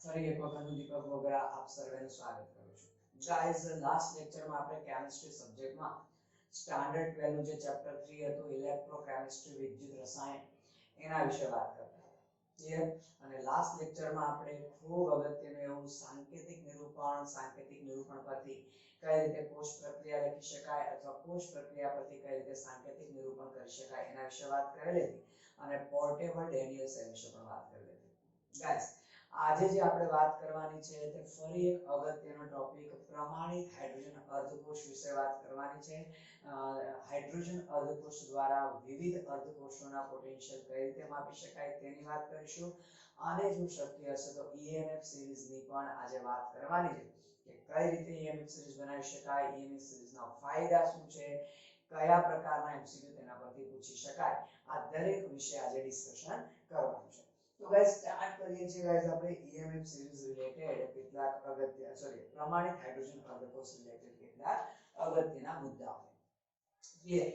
ફરી એક વખત હું દીપક વગરા આપ સર્વેનું સ્વાગત કરું છું. ગાઈઝ, લાસ્ટ લેક્ચરમાં આપણે કેમિસ્ટ્રી સબ્જેક્ટમાં સ્ટાન્ડર્ડ 12 નું જે ચેપ્ટર 3 હતું ઇલેક્ટ્રોકેમિસ્ટ્રી વિદ્યુત રસાયણ એના વિશે વાત કરતા હતા. ક્લિયર? અને લાસ્ટ લેક્ચરમાં આપણે ખૂબ અગત્યનું એવું સાંકેતિક નિરૂપણ પરથી કઈ રીતે કોષ પ્રક્રિયા લખી શકાય અથવા કોષ પ્રક્રિયા પરથી કઈ રીતે સાંકેતિક નિરૂપણ કરી શકાય એના વિશે વાત કરેલી હતી અને પોર્ટેબલ ડેનિયલ સેલ વિશે પણ વાત કરેલી હતી. ગાઈઝ, આજે જે આપણે વાત કરવાની છે તે ફરી એક અગત્યનો ટોપિક પ્રમાણિત હાઇડ્રોજન અર્ધકોષ વિશે વાત કરવાની છે. હાઇડ્રોજન અર્ધકોષ દ્વારા વિવિધ અર્ધકોષોના પોટેન્શિયલ કઈ રીતે માપી શકાય તેની વાત કરીશું અને જો શક્ય હશે તો EMF સિરીઝની પણ આજે વાત કરવાની છે કે કઈ રીતે EMF સિરીઝ બનાવી શકાય, EMF સિરીઝના ફાયદા શું છે, કયા પ્રકારના MCQ તેના પરથી પૂછી શકાય, આ દરેક વિશે આજે ડિસ્કશન કરવાનું છે. તો ગાઈસ સ્ટાર્ટ કરીએ છીએ ગાઈસ આપણે EMF સિરીઝ રિલેટેડ કેટલાક પ્રમાણિત હાઇડ્રોજન અર્ધકોષ રિલેટેડ કેટલાક અગત્યના મુદ્દાઓ. ક્લિયર?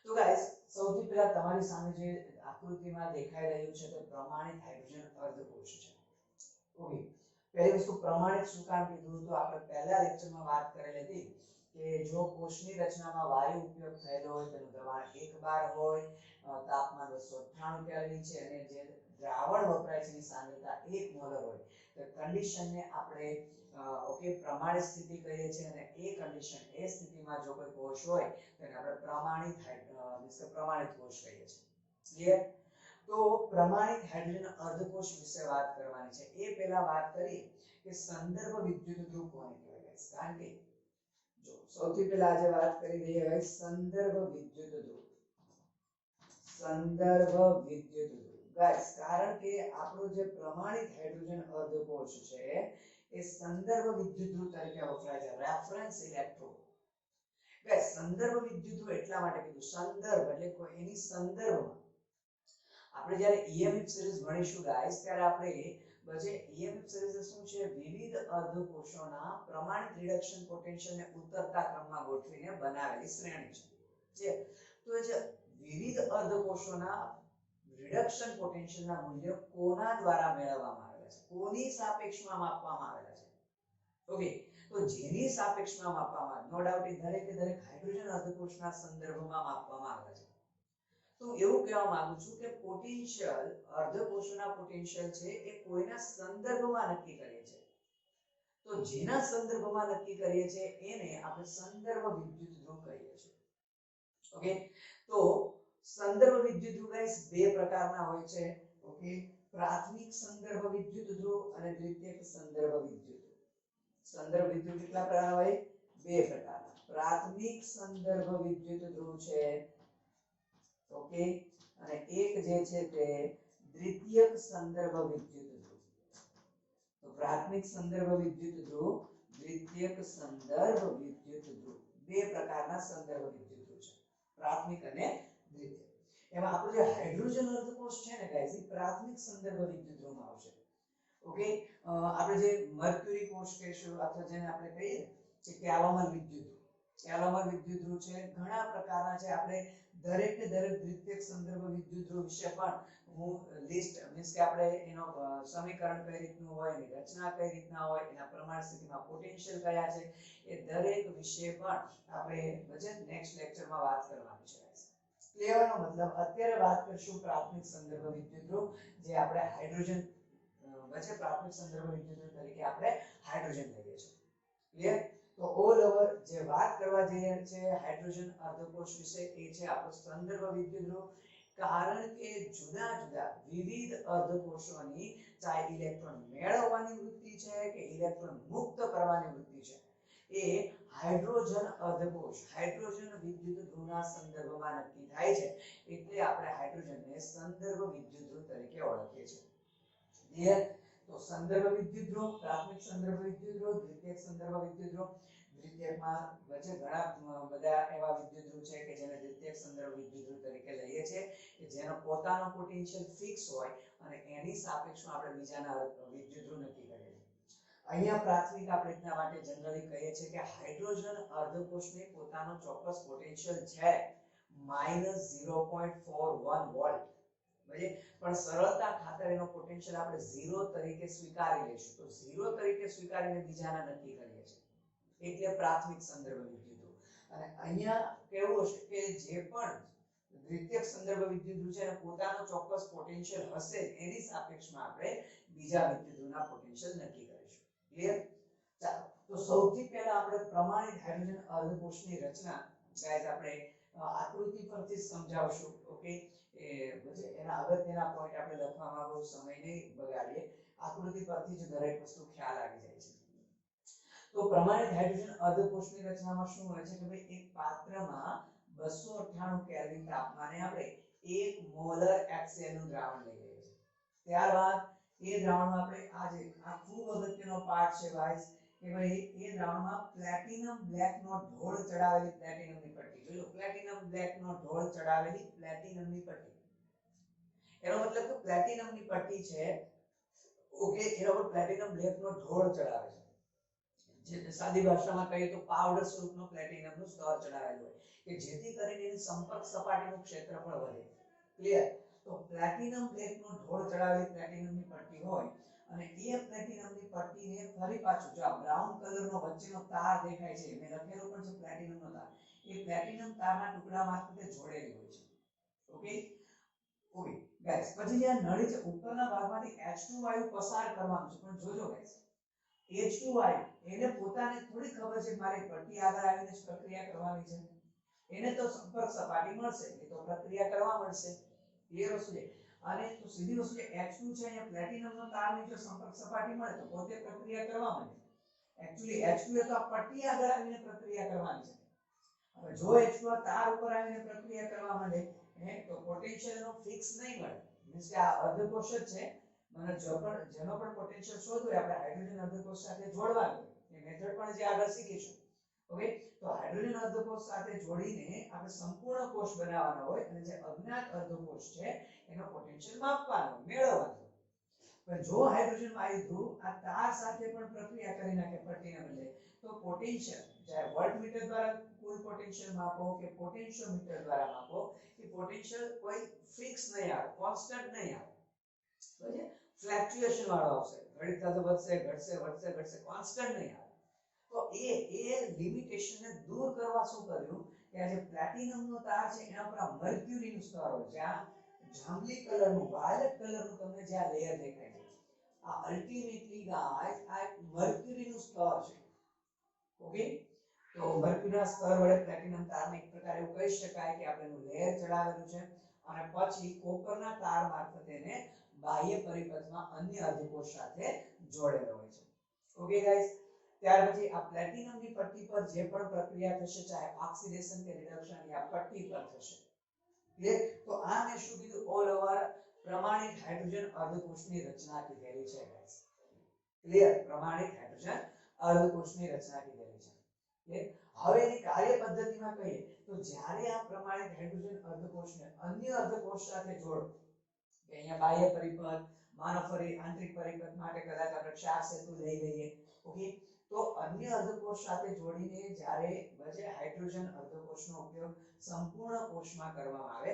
તો ગાઈસ સૌથી પહેલા તમારી સામે જે આકૃતિમાં દેખાઈ રહ્યું છે તે પ્રમાણિત હાઇડ્રોજન અર્ધકોષ છે. ઓકે, પહેલી વસ્તુ પ્રમાણિત શું કામ કીધું તો આપણે પહેલા લેક્ચરમાં વાત કરેલી હતી કે જો કોષની રચનામાં વાયુ ઉપયોગ થયેલો હોય તેનું દબાણ 1 બાર હોય, તાપમાન 298 કેલ્વિન છે અને જે દ્રાવણ વપરાય છે એની સાંદ્રતા 1 મોલર હોય તો કન્ડિશનને આપણે પ્રમાણિત સ્થિતિ કહીએ છીએ અને એ કન્ડિશન એ સ્થિતિમાં જો કોઈ કોષ હોય તેને આપણે પ્રમાણિત કોષ કહીએ છીએ. ક્લિયર? તો પ્રમાણિત હાઇડ્રોજન અર્ધકોષ વિશે વાત કરવાની છે. એ પહેલા વાત કરીએ કે સંદર્ભ વિદ્યુત ધ્રુવ કોને કહેવાય છે. કારણ કે જો સૌથી પહેલા આજે વાત કરી રહ્યા છીએ સંદર્ભ વિદ્યુત ધ્રુવ. ગાઈસ, કારણ કે આપણો જે પ્રમાણિત હાઇડ્રોજન અર્ધકોષ છે એ સંદર્ભ વિદ્યુત ધ્રુવ તરીકે વપરાય છે, રેફરન્સ ઇલેક્ટ્રોડ. ગાઈસ, સંદર્ભ વિદ્યુત ધ્રુવ એટલા માટે કીધું, સંદર્ભ એટલે કોઈ એની સંદર્ભમાં આપણે જ્યારે EMF સિરીઝ ભણીશું ગાઈસ ત્યારે આપણે EMF સિરીઝ શું છે, વિવિધ અર્ધકોષોના પ્રમાણિત રિડક્શન પોટેન્શિયલને ઉતરતા ક્રમમાં ગોઠવીને બનાવેલી શ્રેણી છે. તો જે વિવિધ અર્ધકોષોના રિડક્શન પોટેન્શિયલના મૂલ્યો કોના દ્વારા મેળવવામાં આવેલા છે, કોની સાપેક્ષમાં માપવામાં આવેલા છે. ઓકે, તો જેની સાપેક્ષમાં માપવામાં નો ડાઉટ એ દરેક હાઇડ્રોજન અર્ધકોષના સંદર્ભમાં માપવામાં આવેલા છે. તો એવું કહેવા માંગુ છું કે પોટેન્શિયલ અર્ધકોષોના પોટેન્શિયલ છે એ કોઈના સંદર્ભમાં નક્કી કરીએ છે. તો જેના સંદર્ભમાં નક્કી કરીએ છે એને આપણે સંદર્ભ વિદ્યુત ધ્રુવ કહીએ છીએ. ઓકે, તો સંદર્ભ વિદ્યુત ધ્રુવ ગાઈસ બે પ્રકારના હોય છે. ઓકે, પ્રાથમિક સંદર્ભ વિદ્યુત ધ્રુવ અને દ્વિતીયક સંદર્ભ વિદ્યુત ધ્રુવ. સંદર્ભ વિદ્યુત કેટલા પ્રકારના હોય? બે પ્રકારના. પ્રાથમિક સંદર્ભ વિદ્યુત ધ્રુવ છે, ઓકે, અને એક જે છે તે દ્વિતીયક સંદર્ભ વિદ્યુત ધ્રુવ. તો પ્રાથમિક સંદર્ભ વિદ્યુત ધ્રુવ, દ્વિતીયક સંદર્ભ વિદ્યુત ધ્રુવ, બે પ્રકારના સંદર્ભ વિદ્યુત ધ્રુવ છે, પ્રાથમિક અને દ્વિતીયક. એમાં આપણો જે હાઇડ્રોજન અર્ધકોષ છે ને ગાઈસ એ પ્રાથમિક સંદર્ભ વિદ્યુત ધ્રુવમાં આવશે. ઓકે, આપણે જે મર્ક્યુરી કોષ કહીશું અથવા જેને આપણે કહીએ કે કેલોમર વિદ્યુત ધ્રુવ. કેલોમર વિદ્યુત ધ્રુવ છે, ઘણા પ્રકારના છે. આપણે દરેક દ્વિતીયક સંદર્ભ વિદ્યુત ધ્રુવ વિશે પણ હું લિસ્ટ મીન્સ કે આપણે એનો સમીકરણ કઈ રીતનું હોય, એની રચના કઈ રીતના હોય, એના પ્રમાણ સ્થિતિમાં પોટેન્શિયલ કયા છે એ દરેક વિશે પણ આપણે નેક્સ્ટ લેક્ચરમાં વાત કરવાની છે. ક્લિયર? નો મતલબ અત્યારે વાત કરશું પ્રાથમિક સંદર્ભ વિદ્યુત ધ્રુવ જે આપણે હાઇડ્રોજન પ્રાથમિક સંદર્ભ વિદ્યુત ધ્રુવ તરીકે આપણે હાઇડ્રોજન લઈએ છીએ. ક્લિયર? તો ઓલ ઓવર જે વાત કરવા જઈએ છે હાઇડ્રોજન અર્ધકોષ વિશે એ છે આપણો સંદર્ભ વિદ્યુત ધ્રુવ. કારણ કે જુદા જુદા વિવિધ અર્ધકોષોની ચાહે ઇલેક્ટ્રોન મેળવવાની વૃત્તિ છે કે ઇલેક્ટ્રોન મુક્ત કરવાની વૃત્તિ છે એ હાઇડ્રોજન અર્ધકોષ હાઇડ્રોજન વિદ્યુત ધ્રુવના સંદર્ભમાં નક્કી થાય છે. એટલે આપણે હાઇડ્રોજનને સંદર્ભ વિદ્યુત ધ્રુવ તરીકે ઓળખીએ છીએ. ક્લિયર? તો સંદર્ભ વિદ્યુત ધ્રુવ, પ્રાથમિક સંદર્ભ વિદ્યુત ધ્રુવ, દ્વિતીયક સંદર્ભ વિદ્યુત ધ્રુવ. દ્વિતીયકમાં વચ્ચે ઘણા બધા એવા વિદ્યુત ધ્રુવ છે કે જેને દ્વિતીયક સંદર્ભ વિદ્યુત ધ્રુવ તરીકે લઈએ છીએ કે જેનો પોતાનો પોટેન્શિયલ ફિક્સ હોય અને એની સાપેક્ષમાં આપણે બીજાના વિદ્યુત ધ્રુવ નક્કી કરીએ છીએ. અહીંયા પ્રાથમિક આપણે એટલા માટે જનરલી કહીએ છીએ કે હાઇડ્રોજન અર્ધકોષને પોતાનો ચોક્કસ પોટેન્શિયલ છે -0.41 વોલ્ટ. બરાબર, પણ સરળતા ખાતર એનો પોટેન્શિયલ આપણે 0 તરીકે સ્વીકારી લઈશું. તો 0 તરીકે સ્વીકારીને બીજાના નક્કી કરીએ છીએ એટલે પ્રાથમિક સંદર્ભ વિદ્યુતો. અને અહીંયા કેવું હશે કે જે પણ દ્વિતીયક સંદર્ભ વિદ્યુત છે એને પોતાનો ચોક્કસ પોટેન્શિયલ હશે, એની સાપેક્ષમાં આપણે બીજા વિદ્યુતોના પોટેન્શિયલ નક્કી કરીશું. ક્લિયર? ચાલો, તો સૌથી પહેલા આપણે પ્રમાણિત હાઇડ્રોજન અર્ધકોષની રચના ગાઈસ આપણે આકૃતિ પરથી સમજાવશું. ઓકે, એના અગત્યના પોઈન્ટ આપણે લખવામાં બહુ સમય નહીં બગાડીએ, આકૃતિ પરથી જ દરેક વસ્તુ ખ્યાલ આવી જાય છે. તો પ્રમાણિત હાઇડ્રોજન અર્ધકોષની રચનામાં શું હોય છે કે ભાઈ એક પાત્રમાં 298 કેલ્વિન તાપમાને આપણે 1 મોલર HCl નું દ્રાવણ લઈ લઈએ છીએ. ત્યારબાદ એ દ્રાવણમાં આપણે આ ખૂબ અગત્યનો પાર્ટ છે ગાઈસ કે ભાઈ એ દ્રાવણમાં પ્લેટિનમ બ્લેક નો ઢોળ ચડાવેલી પ્લેટિનમની પટ્ટી. જોજો, પ્લેટિનમ બ્લેક નો ઢોળ ચડાવેલી પ્લેટિનમની પટ્ટી. એનો મતલબ કે પ્લેટિનમની પટ્ટી છે, ઓકે, એના પર પ્લેટિનમ બ્લેક નો ઢોળ ચડાવે છે. જે સાદી ભાષામાં કહીએ તો પાવડર સ્વરૂપનો પ્લેટિનમનું સ્તર ચડાવેલું હોય કે જેથી કરીને એની સંપર્ક સપાટીનું ક્ષેત્રફળ વધે. ક્લિયર? તો પ્લેટિનમ બ્લેક નો ઢોળ ચડાવેલી પ્લેટિનમની પટ્ટી હોય અને એ પ્લેટિનમની પટ્ટીને ફરી પાછું જો આ બ્રાઉન કલરનો વચ્ચેનો તાર દેખાય છે, મેં લખેલું પણ છે પ્લેટિનમનો તાર, એ પ્લેટિનમ તારના ટુકડા મારફતે જોડેલી હોય છે. ઓકે ઓકે ગાઈસ, પછી જે નળી છે ઉપરના ભાગમાંથી H2 વાયુ પસાર કરવાનું છે, પણ જોજો ગાઈસ H2 વાયુ એને પોતાને થોડી ખબર છે મારે પટ્ટી આગળ આવીને જ પ્રક્રિયા કરવાની છે. એને તો સંપર્ક સપાટી મળશે, એ તો પ્રક્રિયા કરવા મળશે. ક્લિયર વસ્તુ છે? અને તો સીધી વસ્તુ છે H2 છે અહીંયા પ્લેટિનમનો તારની જો સંપર્ક સપાટી મળે તો પોતે પ્રક્રિયા કરવા માંડે. એક્ચ્યુઅલી H2 એ તો આ પટ્ટી આગળ આવીને પ્રક્રિયા કરવાની છે. હવે જો H2 આ તાર ઉપર આવીને પ્રક્રિયા કરવા માંડે તો પોટેન્શિયલ નો ફિક્સ નહીં મળે. મીન્સ કે આ અર્ધકોષ જ છે, મને જેનો પણ પોટેન્શિયલ શોધવું હોય આપણે હાઇડ્રોજન અર્ધકોષ સાથે જોડવાનું એ મેથડ પણ જે આગળ શીખીશું. ઓકે, તો હાઇડ્રોજન અર્ધકોષ સાથે જોડીને આપણે સંપૂર્ણ કોષ બનાવવાનો હોય અને જે અજ્ઞાત અર્ધકોષ છે એનો પોટેન્શિયલ માપવાનો મેળવવાનો. પણ જો હાઇડ્રોજન વાયુ આ તાર સાથે પણ પ્રક્રિયા કરી નાખે પટ્ટીને બદલે તો પોટેન્શિયલ ચાહે વોલ્ટમીટર દ્વારા કુલ પોટેન્શિયલ માપો કે પોટેન્શિયોમીટર દ્વારા માપો, એ પોટેન્શિયલ કોઈ ફિક્સ નહીં આવે, કોન્સ્ટન્ટ નહીં આવે. સમજે? ફ્લક્ચ્યુએશન વાળો આવશે, ઘડી સાથે વધશે ઘટશે વધશે ઘટશે, કોન્સ્ટન્ટ નહીં આવે. તો એ લિમિટેશનને દૂર કરવા શું કર્યું કે આ જે પ્લેટિનમનો તાર છે એના પર મર્ક્યુરીનું સ્તર હોય, જ્યાં જાંબલી કલરનું વાયોલેટ કલરનું તમને જ્યાં લેયર દેખાય છે, આ અલ્ટિમેટલી ગાઈસ આ મર્ક્યુરીનું સ્તર છે. ઓકે, તો મર્ક્યુરીના સ્તર વડે પ્લેટિનમ તારને એક પ્રકાર એવું કહી શકાય કે આપણે એનું લેયર ચડાવેલું છે અને પછી કોપરના તાર મારફતે એને બાહ્ય પરિપથમાં અન્ય અર્ધકોષ સાથે જોડેલો હોય છે. ઓકે ગાઈસ, ત્યાર પછી આ પ્લેટિનમની પટ્ટી પર જે પણ પ્રક્રિયા થશે, ચાહે ઓક્સિડેશન કે રિડક્શન, એ આ પટ્ટી પર થશે. ક્લિયર? તો આ મેં શું કીધું, ઓલ ઓવર પ્રમાણિત હાઇડ્રોજન અર્ધકોષની રચના કીધેલી છે ગાઈસ. ક્લિયર? પ્રમાણિત હાઇડ્રોજન અર્ધકોષની રચના કીધેલી છે. ક્લિયર? હવે એની કાર્ય પદ્ધતિમાં કહીએ તો જ્યારે આ પ્રમાણિત હાઇડ્રોજન અર્ધકોષને અન્ય અર્ધકોષ સાથે જોડો કે અહીંયા બાહ્ય પરિપથ, માનવ આંતરિક પરિપથ માટે કદાચ આપણે ક્ષાર સેતુ લઈ લઈએ. ઓકે, તો અન્ય અર્ધકોષ સાથે જોડીને જ્યારે વજે હાઇડ્રોજન અર્ધકોષનો ઉપયોગ સંપૂર્ણ કોષમાં કરવામાં આવે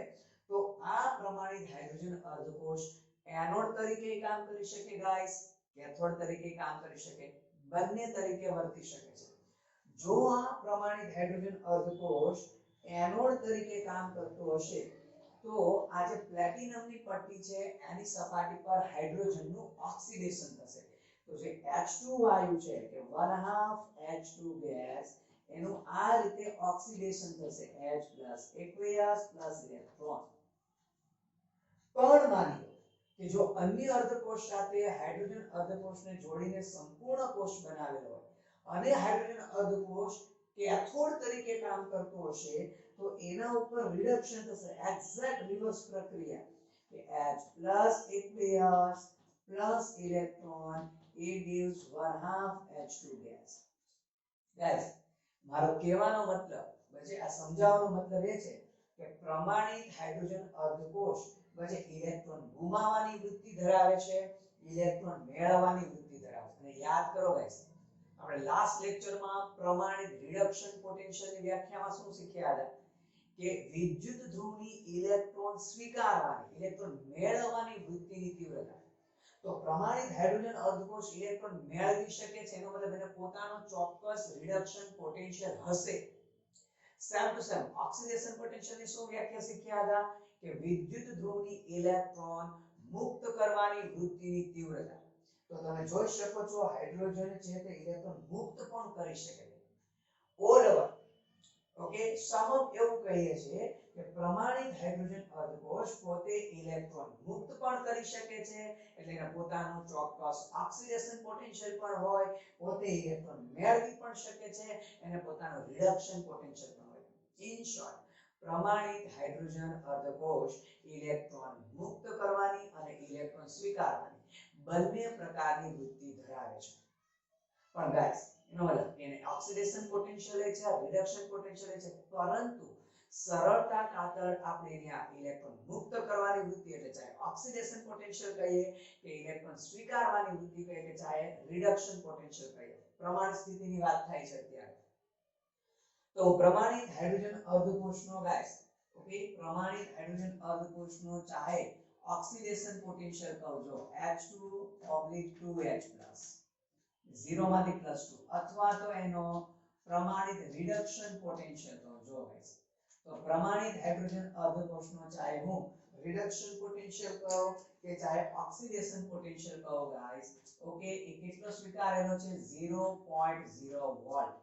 તો આ પ્રમાણિત હાઇડ્રોજન અર્ધકોષ એનોડ તરીકે કામ કરી શકે ગાઈસ, કેથોડ તરીકે કામ કરી શકે, બંને તરીકે વર્તી શકે છે. જો આ પ્રમાણિત હાઇડ્રોજન અર્ધકોષ એનોડ તરીકે કામ કરતો હશે તો આ જે પ્લેટિનમની પટ્ટી છે એની સપાટી પર હાઇડ્રોજનનું ઓક્સિડેશન થશે. તો જે H2 વાયુ છે કે 1/2 H2 ગેસ એનું આ રીતે ઓક્સિડેશન થશે, H+ aqueous plus ઇલેક્ટ્રોન. પણ માની લો કે જો અન્ય અર્ધકોષ સાથે હાઇડ્રોજન અર્ધકોષને જોડીને સંપૂર્ણ કોષ બનાવેલો હોય અને હાઇડ્રોજન અર્ધકોષ કેથોડ તરીકે કામ કરતો હશે તો એના ઉપર રિડક્શન થશે, એક્ઝેક્ટ રિવર્સ પ્રક્રિયા કે H+ aqueous plus electron, it gives 1/2 H2 gas. guys, મારો કહેવાનો મતલબ પછી આ સમજાવવાનો મતલબ એ છે કે પ્રમાણિત હાઇડ્રોજન અર્ધકોષ પછી ઇલેક્ટ્રોન ગુમાવવાની વૃત્તિ ધરાવે છે, ઇલેક્ટ્રોન મેળવવાની વૃત્તિ ધરાવે છે. અને યાદ કરો ગાઈસ, આપણે લાસ્ટ લેક્ચરમાં પ્રમાણિત રિડક્શન પોટેન્શિયલની વ્યાખ્યામાં શું શીખ્યા હતા કે વિદ્યુત ધ્રુવની ઇલેક્ટ્રોન સ્વીકારવાની ઇલેક્ટ્રોન મેળવવાની વૃત્તિની તીવ્રતા તો પ્રમાણિત હાઇડ્રોજન અર્ધકોષ ઇલેક્ટ્રોન મેળવી શકે છે એનો મતલબ એને પોતાનો ચોક્કસ રિડક્શન પોટેન્શિયલ હશે same to same oxidation potential ની શું વ્યાખ્યા શીખ્યા હતા કે વિદ્યુત ધ્રુવની ઇલેક્ટ્રોન મુક્ત કરવાની વૃત્તિની તીવ્રતા તો તમે જોઈ શકો છો હાઇડ્રોજન છે તે ઇલેક્ટ્રોન મુક્ત પણ કરી શકે છે ઓલ ઓવર ઓકે સમપ એવું કહીએ છીએ કે પ્રમાણિત હાઇડ્રોજન અર્ધકોષ પોતે ઇલેક્ટ્રોન મુક્ત પણ કરી શકે છે એટલે કે પોતાનો ચોક્કસ ઓક્સિડેશન પોટેન્શિયલ પણ હોય પોતે ઇલેક્ટ્રોન મેળવી પણ શકે છે અને પોતાનો રિડક્શન પોટેન્શિયલ પણ હોય ઇન શોર્ટ પ્રમાણિત હાઇડ્રોજન અર્ધકોષ ઇલેક્ટ્રોન મુક્ત કરવાની અને ઇલેક્ટ્રોન સ્વીકારવાની બંને પ્રકારની વૃત્તિ ધરાવે છે પણ ગાઈસ એનો મતલબ એને ઓક્સિડેશન પોટેન્શિયલ છે રિડક્શન પોટેન્શિયલ છે પરંતુ સરળતા ખાતર આપણે અહીંયા ઇલેક્ટ્રોન મુક્ત કરવાની વૃત્તિ એટલે ચાહે ઓક્સિડેશન પોટેન્શિયલ કહીએ કે ઇલેક્ટ્રોન સ્વીકારવાની વૃત્તિ કહીએ કે ચાહે રિડક્શન પોટેન્શિયલ કહીએ પ્રમાણ સ્થિતિની વાત થાય છે અત્યારે તો પ્રમાણિત હાઇડ્રોજન અર્ધકોષનો ગાઈસ ઓકે પ્રમાણિત હાઇડ્રોજન અર્ધકોષનો ચાહે ઓક્સિડેશન પોટેન્શિયલ કહો જો H2/2H+ 0 માંથી +2 અથવા તો એનો પ્રમાણિત રિડક્શન પોટેન્શિયલ કહો જો ગાઈસ તો પ્રમાણિત હાઇડ્રોજન અર્ધકોષનો ચાહે હું રિડક્શન પોટેન્શિયલ કહો કે ચાહે ઓક્સિડેશન પોટેન્શિયલ કહો ગાઈસ ઓકે એ કેટલો સ્વીકારેલો છે 0.0 વોલ્ટ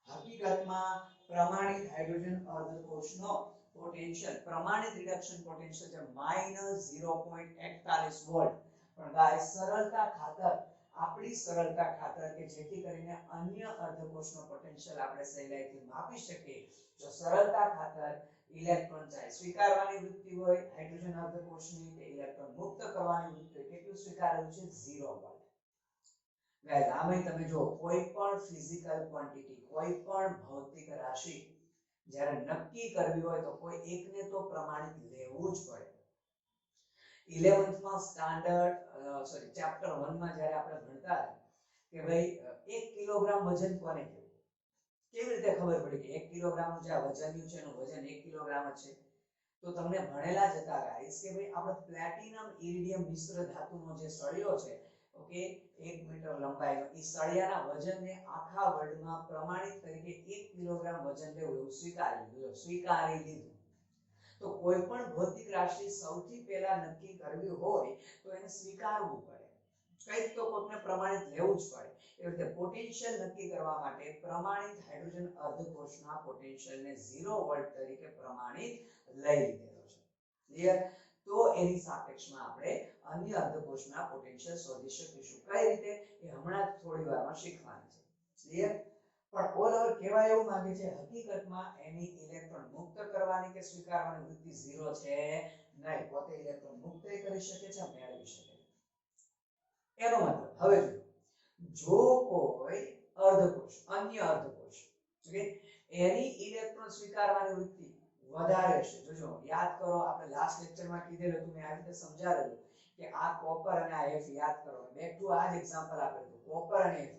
હકીકતમાં પ્રમાણિત હાઇડ્રોજન અર્ધકોષનો પોટેન્શિયલ પ્રમાણિત રિડક્શન પોટેન્શિયલ છે -0.41 વોલ્ટ પણ ગાઈસ સરળતા ખાતર આપણી સરળતા ખાતર કે જેથી કરીને અન્ય અર્ધકોષનો પોટેન્શિયલ આપણે સહેલાઈથી માપી શકીએ જો સરળતા ખાતર ઇલેક્ટ્રોન ચાહે સ્વીકારવાની વૃત્તિ હોય હાઇડ્રોજન અર્ધકોષની કે ઇલેક્ટ્રોન મુક્ત કરવાની વૃત્તિ કેટલું સ્વીકારેલું છે 0 વોલ્ટ ગાઈસ આમાં તમે જો કોઈ પણ ફિઝિકલ ક્વોન્ટિટી કોઈ પણ ભૌતિક રાશિ જ્યારે નક્કી કરવી હોય તો કોઈ એકને તો પ્રમાણિત લેવું જ પડે 11th માં સ્ટાન્ડર્ડ ચેપ્ટર 1 માં જ્યારે આપણે ભણતા કે ભાઈ 1 કિલોગ્રામ વજન કોને કહેવાય કેવી રીતે ખબર પડી કે 1 કિલોગ્રામનું જે વજનનું છે એનું વજન 1 કિલોગ્રામ જ છે તો તમને ભણેલા જ હતા ગાઈસ કે ભાઈ આપણે પ્લેટિનમ ઇરિડિયમ મિશ્ર ધાતુનો જે સળિયો છે ઓકે 1 મીટર લંબાઈનો એ સળિયાના વજનને આખા વર્લ્ડમાં પ્રમાણિત તરીકે 1 કિલોગ્રામ વજન લેવું એવું સ્વીકારી લીધું તો કોઈ પણ ભૌતિક રાશિ સૌથી પહેલા નક્કી કરવી હોય તો એને સ્વીકારવું પડે કંઈક તો કોઈને પ્રમાણિત લેવું જ પડે એ રીતે પોટેન્શિયલ નક્કી કરવા માટે પ્રમાણિત હાઇડ્રોજન અર્ધકોષના પોટેન્શિયલને 0 વોલ્ટ તરીકે પ્રમાણિત લઈ લીધેલો છે ક્લિયર તો એની સાપેક્ષમાં આપણે અન્ય અર્ધકોષના પોટેન્શિયલ શોધી શકીશું કઈ રીતે એ હમણાં થોડી વારમાં શીખવાનું છે ક્લિયર પણ ઓલ ઓવર કહેવા એવું માંગે છે હકીકતમાં એની ઇલેક્ટ્રોન મુક્ત કરવાની કે સ્વીકારવાની વૃત્તિ 0 છે નહીં પોતે ઇલેક્ટ્રોન મુક્ત કરી શકે છે મેળવી શકે છે એનો મતલબ હવે જો કોઈ અર્ધકોષ અન્ય અર્ધકોષ ઓકે એની ઇલેક્ટ્રોન સ્વીકારવાની વૃત્તિ વધારે છે જોજો યાદ કરો આપણે લાસ્ટ લેક્ચરમાં કીધેલું હતું મેં આ રીતે સમજાવેલું કે આ કોપર અને આ Fe યાદ કરો બેક ટુ આ જ એક્ઝામ્પલ આપેલું કોપર અને Fe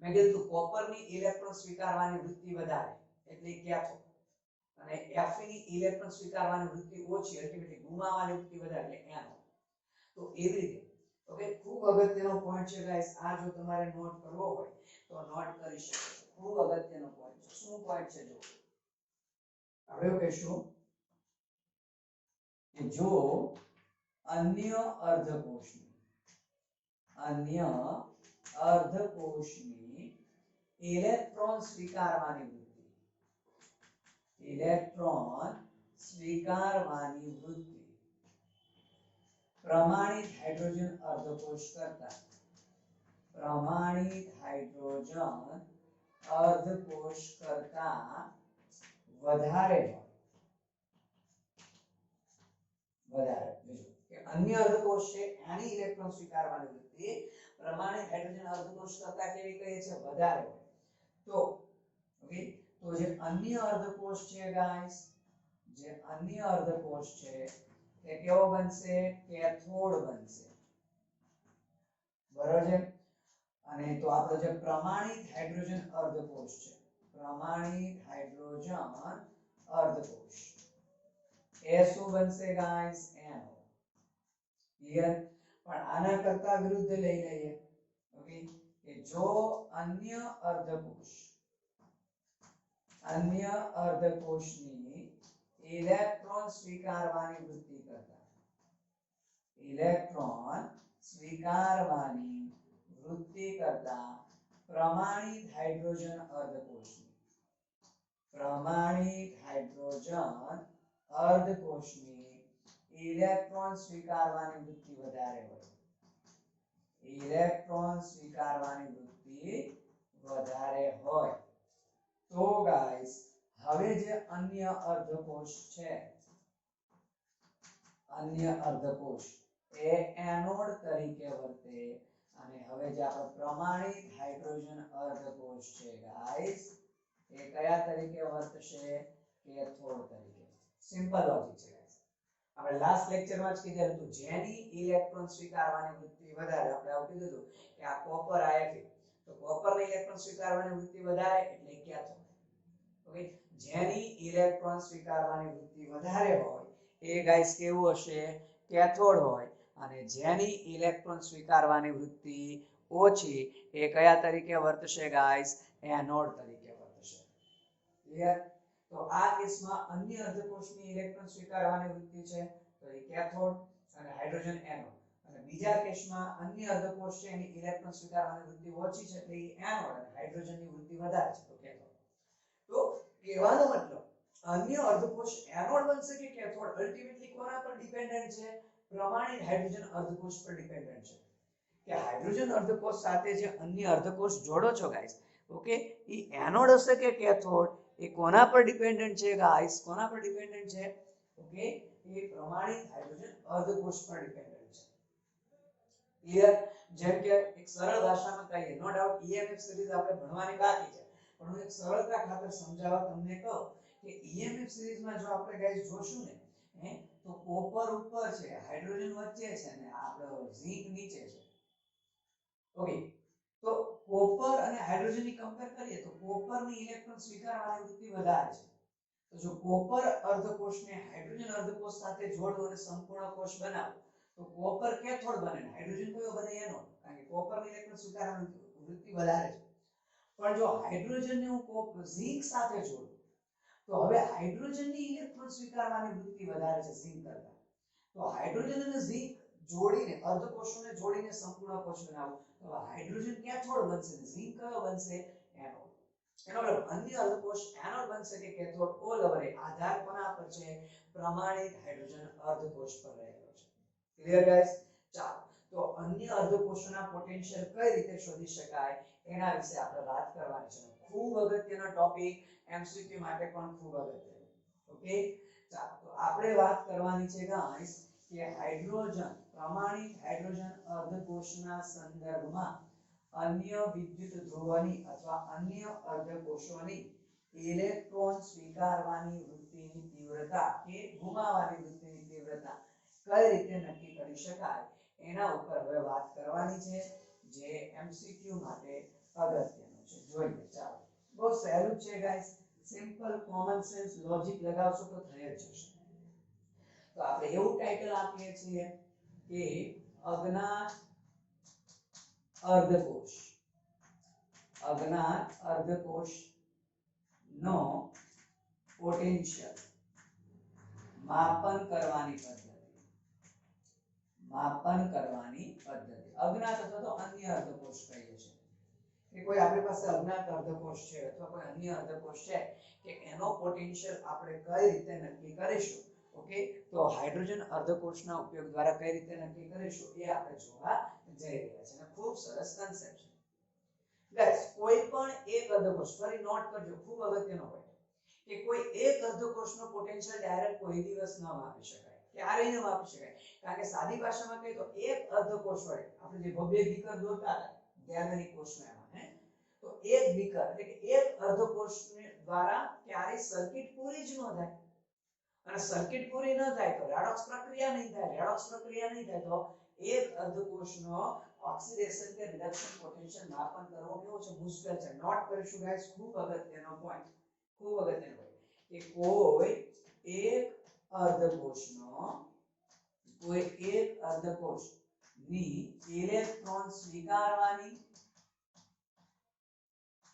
મેં કીધું કોપરની ઇલેક્ટ્રોન સ્વીકારવાની વૃત્તિ વધારે એટલે કેથોડ અને Fe ની ઇલેક્ટ્રોન સ્વીકારવાની વૃત્તિ ઓછી અલ્ટિમેટલી ગુમાવવાની વૃત્તિ વધારે એટલે એનોડ તો એવી રીતે ઓકે ખૂબ અગત્યનો પોઈન્ટ છે ગાઈસ આ જો તમારે નોટ કરવો હોય તો નોટ કરી શકો છો ખૂબ અગત્યનો પોઈન્ટ છે શું પોઈન્ટ છે જો આપણે એવું કહીશું કે જો અન્ય અર્ધકોષની ઇલેક્ટ્રોન સ્વીકારવાની વૃત્તિ પ્રમાણિત હાઇડ્રોજન અર્ધકોષ કરતા વધારે કે અન્ય અર્ધકોષ છે એની ઇલેક્ટ્રોન સ્વીકારવાની વૃત્તિ પ્રમાણિત હાઇડ્રોજન અર્ધકોષ કરતા કેવી કહે છે વધારે હોય તો ઓકે તો જે અન્ય અર્ધકોષ છે ગાઈસ જે અન્ય અર્ધકોષ છે એ કેવો બનશે કેથોડ બનશે બરોબર છે અને તો આપણો જે પ્રમાણિત હાઇડ્રોજન અર્ધકોષ છે પ્રમાણિત હાઇડ્રોજન अर्धकोश એ શું બનશે ગાઈસ NO ક્લિયર પણ આના કરતા વિરુદ્ધ લઈ લઈએ ઓકે કે જો अन्य अर्धकोशની इलेक्ट्रॉन स्वीकारવાની વૃત્તિ કરતા इलेक्ट्रॉन स्वीकारવાની वृत्ति करता प्रमाणित हाइड्रोजन अर्धकोशની इलेक्ट्रॉन स्वीकारવાની वृत्ति વધારે હોય इलेक्ट्रॉन स्वीकारવાની वृत्ति વધારે હોય तो गाइस હવે જે अन्य अर्धकोश છે अन्य अर्धकोश એ एनोड તરીકે વર્તે અને હવે જે આપણો પ્રમાણિત હાઇડ્રોજન अर्धकोश છે ગાઈસ એ કયા તરીકે વર્તશે કેથોડ તરીકે સિમ્પલ લોજિક છે ગાઈસ આપણે લાસ્ટ લેક્ચરમાં જ કીધું હતું જેની ઇલેક્ટ્રોન સ્વીકારવાની વૃત્તિ વધારે આપણે આવું કીધું હતું કે આ કોપર આયફી તો કોપરની ઇલેક્ટ્રોન સ્વીકારવાની વૃત્તિ વધારે એટલે કેથોડ ઓકે જેની ઇલેક્ટ્રોન સ્વીકારવાની વૃત્તિ વધારે હોય એ ગાઈસ કેવું હશે કેથોડ હોય અને જેની ઇલેક્ટ્રોન સ્વીકારવાની વૃત્તિ ઓછી એ કયા તરીકે વર્તશે ગાઈસ એનોડ તરીકે વર્તશે ક્લિયર તો આ કેસમાં અન્ય અર્ધકોશની ઇલેક્ટ્રોન સ્વીકારવાની વૃત્તિ છે તો એ કેથોડ અને હાઇડ્રોજન એનોડ અને બીજા કેસમાં અન્ય અર્ધકોશ છે એની ઇલેક્ટ્રોન સ્વીકારવાની વૃત્તિ ઓછી છે એટલે એ એનોડ અને હાઇડ્રોજનની વૃત્તિ વધારે છે તો કેથોડ તો કહેવાનો મતલબ अन्य अर्धकोश एनोड બનશે કે કેથોડ અલ્ટિમેટલી કોના પર ડિપેન્ડન્ટ છે પ્રમાણિત હાઇડ્રોજન अर्धकोश પર ડિપેન્ડન્ટ છે કે હાઇડ્રોજન अर्धकोश સાથે જે અન્ય अर्धकोश જોડો છો ગાઈસ ઓકે ઈ એનોડ હશે કે કેથોડ એ કોના પર ડિપેન્ડન્ટ છે ગાઈસ કોના પર ડિપેન્ડન્ટ છે ઓકે એ પ્રમાણિત હાઇડ્રોજન अर्धकोश પર ડિપેન્ડન્ટ છે ક્લિયર જેમ કે એક સરળ ભાષામાં કહીએ નો ડાઉટ ईएमएफ સિરીઝ આપણે ભણવાની બાકી છે પણ હું એક સરળતા ખાતર સમજાવવા તમને કહું કે ईएमएफ सीरीज में जो આપણે ગાઈસ જોશું ને હે તો કોપર ઉપર છે હાઇડ્રોજન વચ્ચે છે ને આપણો ઝિંક નીચે છે ઓકે તો કોપર અને હાઇડ્રોજન ની કમ્પેર કરીએ તો કોપર ની ઇલેક્ટ્રોન સ્વીકારવાની વૃત્તિ વધારે છે તો જો કોપર અર્ધકોશને હાઇડ્રોજન અર્ધકોશ સાથે જોડો અને સંપૂર્ણ કોષ બનાવો તો કોપર કેથોડ બને હાઇડ્રોજન કયો બને એનોડ કારણ કે કોપર ની ઇલેક્ટ્રોન સ્વીકારવાની વૃત્તિ વધારે છે પણ જો હાઇડ્રોજન ને હું ઝિંક સાથે જોડું तो હવે હાઇડ્રોજનની ઇલેક્ટ્રોન સ્વીકારવાની વૃત્તિ વધારે છે ઝિંક કરતા તો હાઇડ્રોજન અને ઝિંક જોડીને અર્ધકોશોને જોડીને સંપૂર્ણ કોષ બનાવો તો હાઇડ્રોજન કેથોડ બનશે ને ઝિંક કયો બનશે એનોડ એનો મતલબ અન્ય અર્ધકોશ એનોડ બનશે કે કેથોડ ઓલ ઓવર એ આધાર કોના પર છે પ્રમાણિત હાઇડ્રોજન અર્ધકોશ પર રહેલો છે ક્લિયર ગાઈસ ચાલો તો અન્ય અર્ધકોશોના પોટેન્શિયલ કઈ રીતે શોધી શકાય એના વિશે આપણે વાત કરવાની છે ખૂબ અગત્યનો ટોપિક एमसीक्यू માટે પણ ખૂબ અગત્યનું ઓકે ચાલો તો આપણે વાત કરવાની છે ગાઈસ કે હાઇડ્રોજન પ્રમાણિત હાઇડ્રોજન અર્ધકોશના સંદર્ભમાં અન્ય વિદ્યુત ધ્રુવની અથવા અન્ય અર્ધકોશોની ઇલેક્ટ્રોન સ્વીકારવાની વૃત્તિની તીવ્રતા કે ગુમાવવાની વૃત્તિની તીવ્રતા કઈ રીતે નક્કી કરી શકાય એના ઉપર હવે વાત કરવાની છે જે એમસીક્યુ માટે અગત્યનું છે જોઈએ ચાલો બહુ સહેલું છે guys simple common sense logic લગાવશો તો થઈ જ જશે તો આપણે એવું ટાઇટલ આપીએ છીએ કે અજ્ઞાત અર્ધકોશ નો પોટેન્શિયલ માપન કરવાની પદ્ધતિ અજ્ઞાત અથવા તો અન્ય અર્ધકોશ કહીએ છીએ કે કોઈ આપણી પાસે અજ્ઞાત અર્ધકોશ છે અથવા કોઈ અન્ય અર્ધકોશ છે કે એનો પોટેન્શિયલ આપણે કઈ રીતે નક્કી કરીશું ઓકે તો હાઇડ્રોજન અર્ધકોશના ઉપયોગ દ્વારા કઈ રીતે નક્કી કરીશું એ આપણે જોવા જઈ રહ્યા છીએ અને ખૂબ સરસ કન્સેપ્ટ છે ગાઈસ કોઈ પણ એક અર્ધકોશ ફરી નોટ કરજો ખૂબ અગત્યનો હોય કે કોઈ એક અર્ધકોશનો પોટેન્શિયલ ડાયરેક્ટ કોઈ દિવસ ન માપી શકાય ક્યારેય ન માપી શકાય કારણ કે સાદી ભાષામાં કહીએ તો એક અર્ધકોશ વડે આપણે જે ભવ્ય બીકર દોરતા હતા ગેલ્વેનિક કોષમાં તો એક બીકર એટલે કે એક અર્ધકોશ દ્વારા ક્યારે સર્કિટ પૂરી જ ન થાય અને સર્કિટ પૂરી ન થાય તો રેડોક્સ પ્રક્રિયા નહીં થાય તો એક અર્ધકોશનો ઓક્સિડેશન કે રિડક્શન પોટેન્શિયલ માપન કરવો કેવો છે મુશ્કેલ છે નોટ કરીશું ગાઈસ ખૂબ અગત્યનો પોઈન્ટ કે કોઈ એક અર્ધકોષની ઇલેક્ટ્રોન સ્વીકારવાની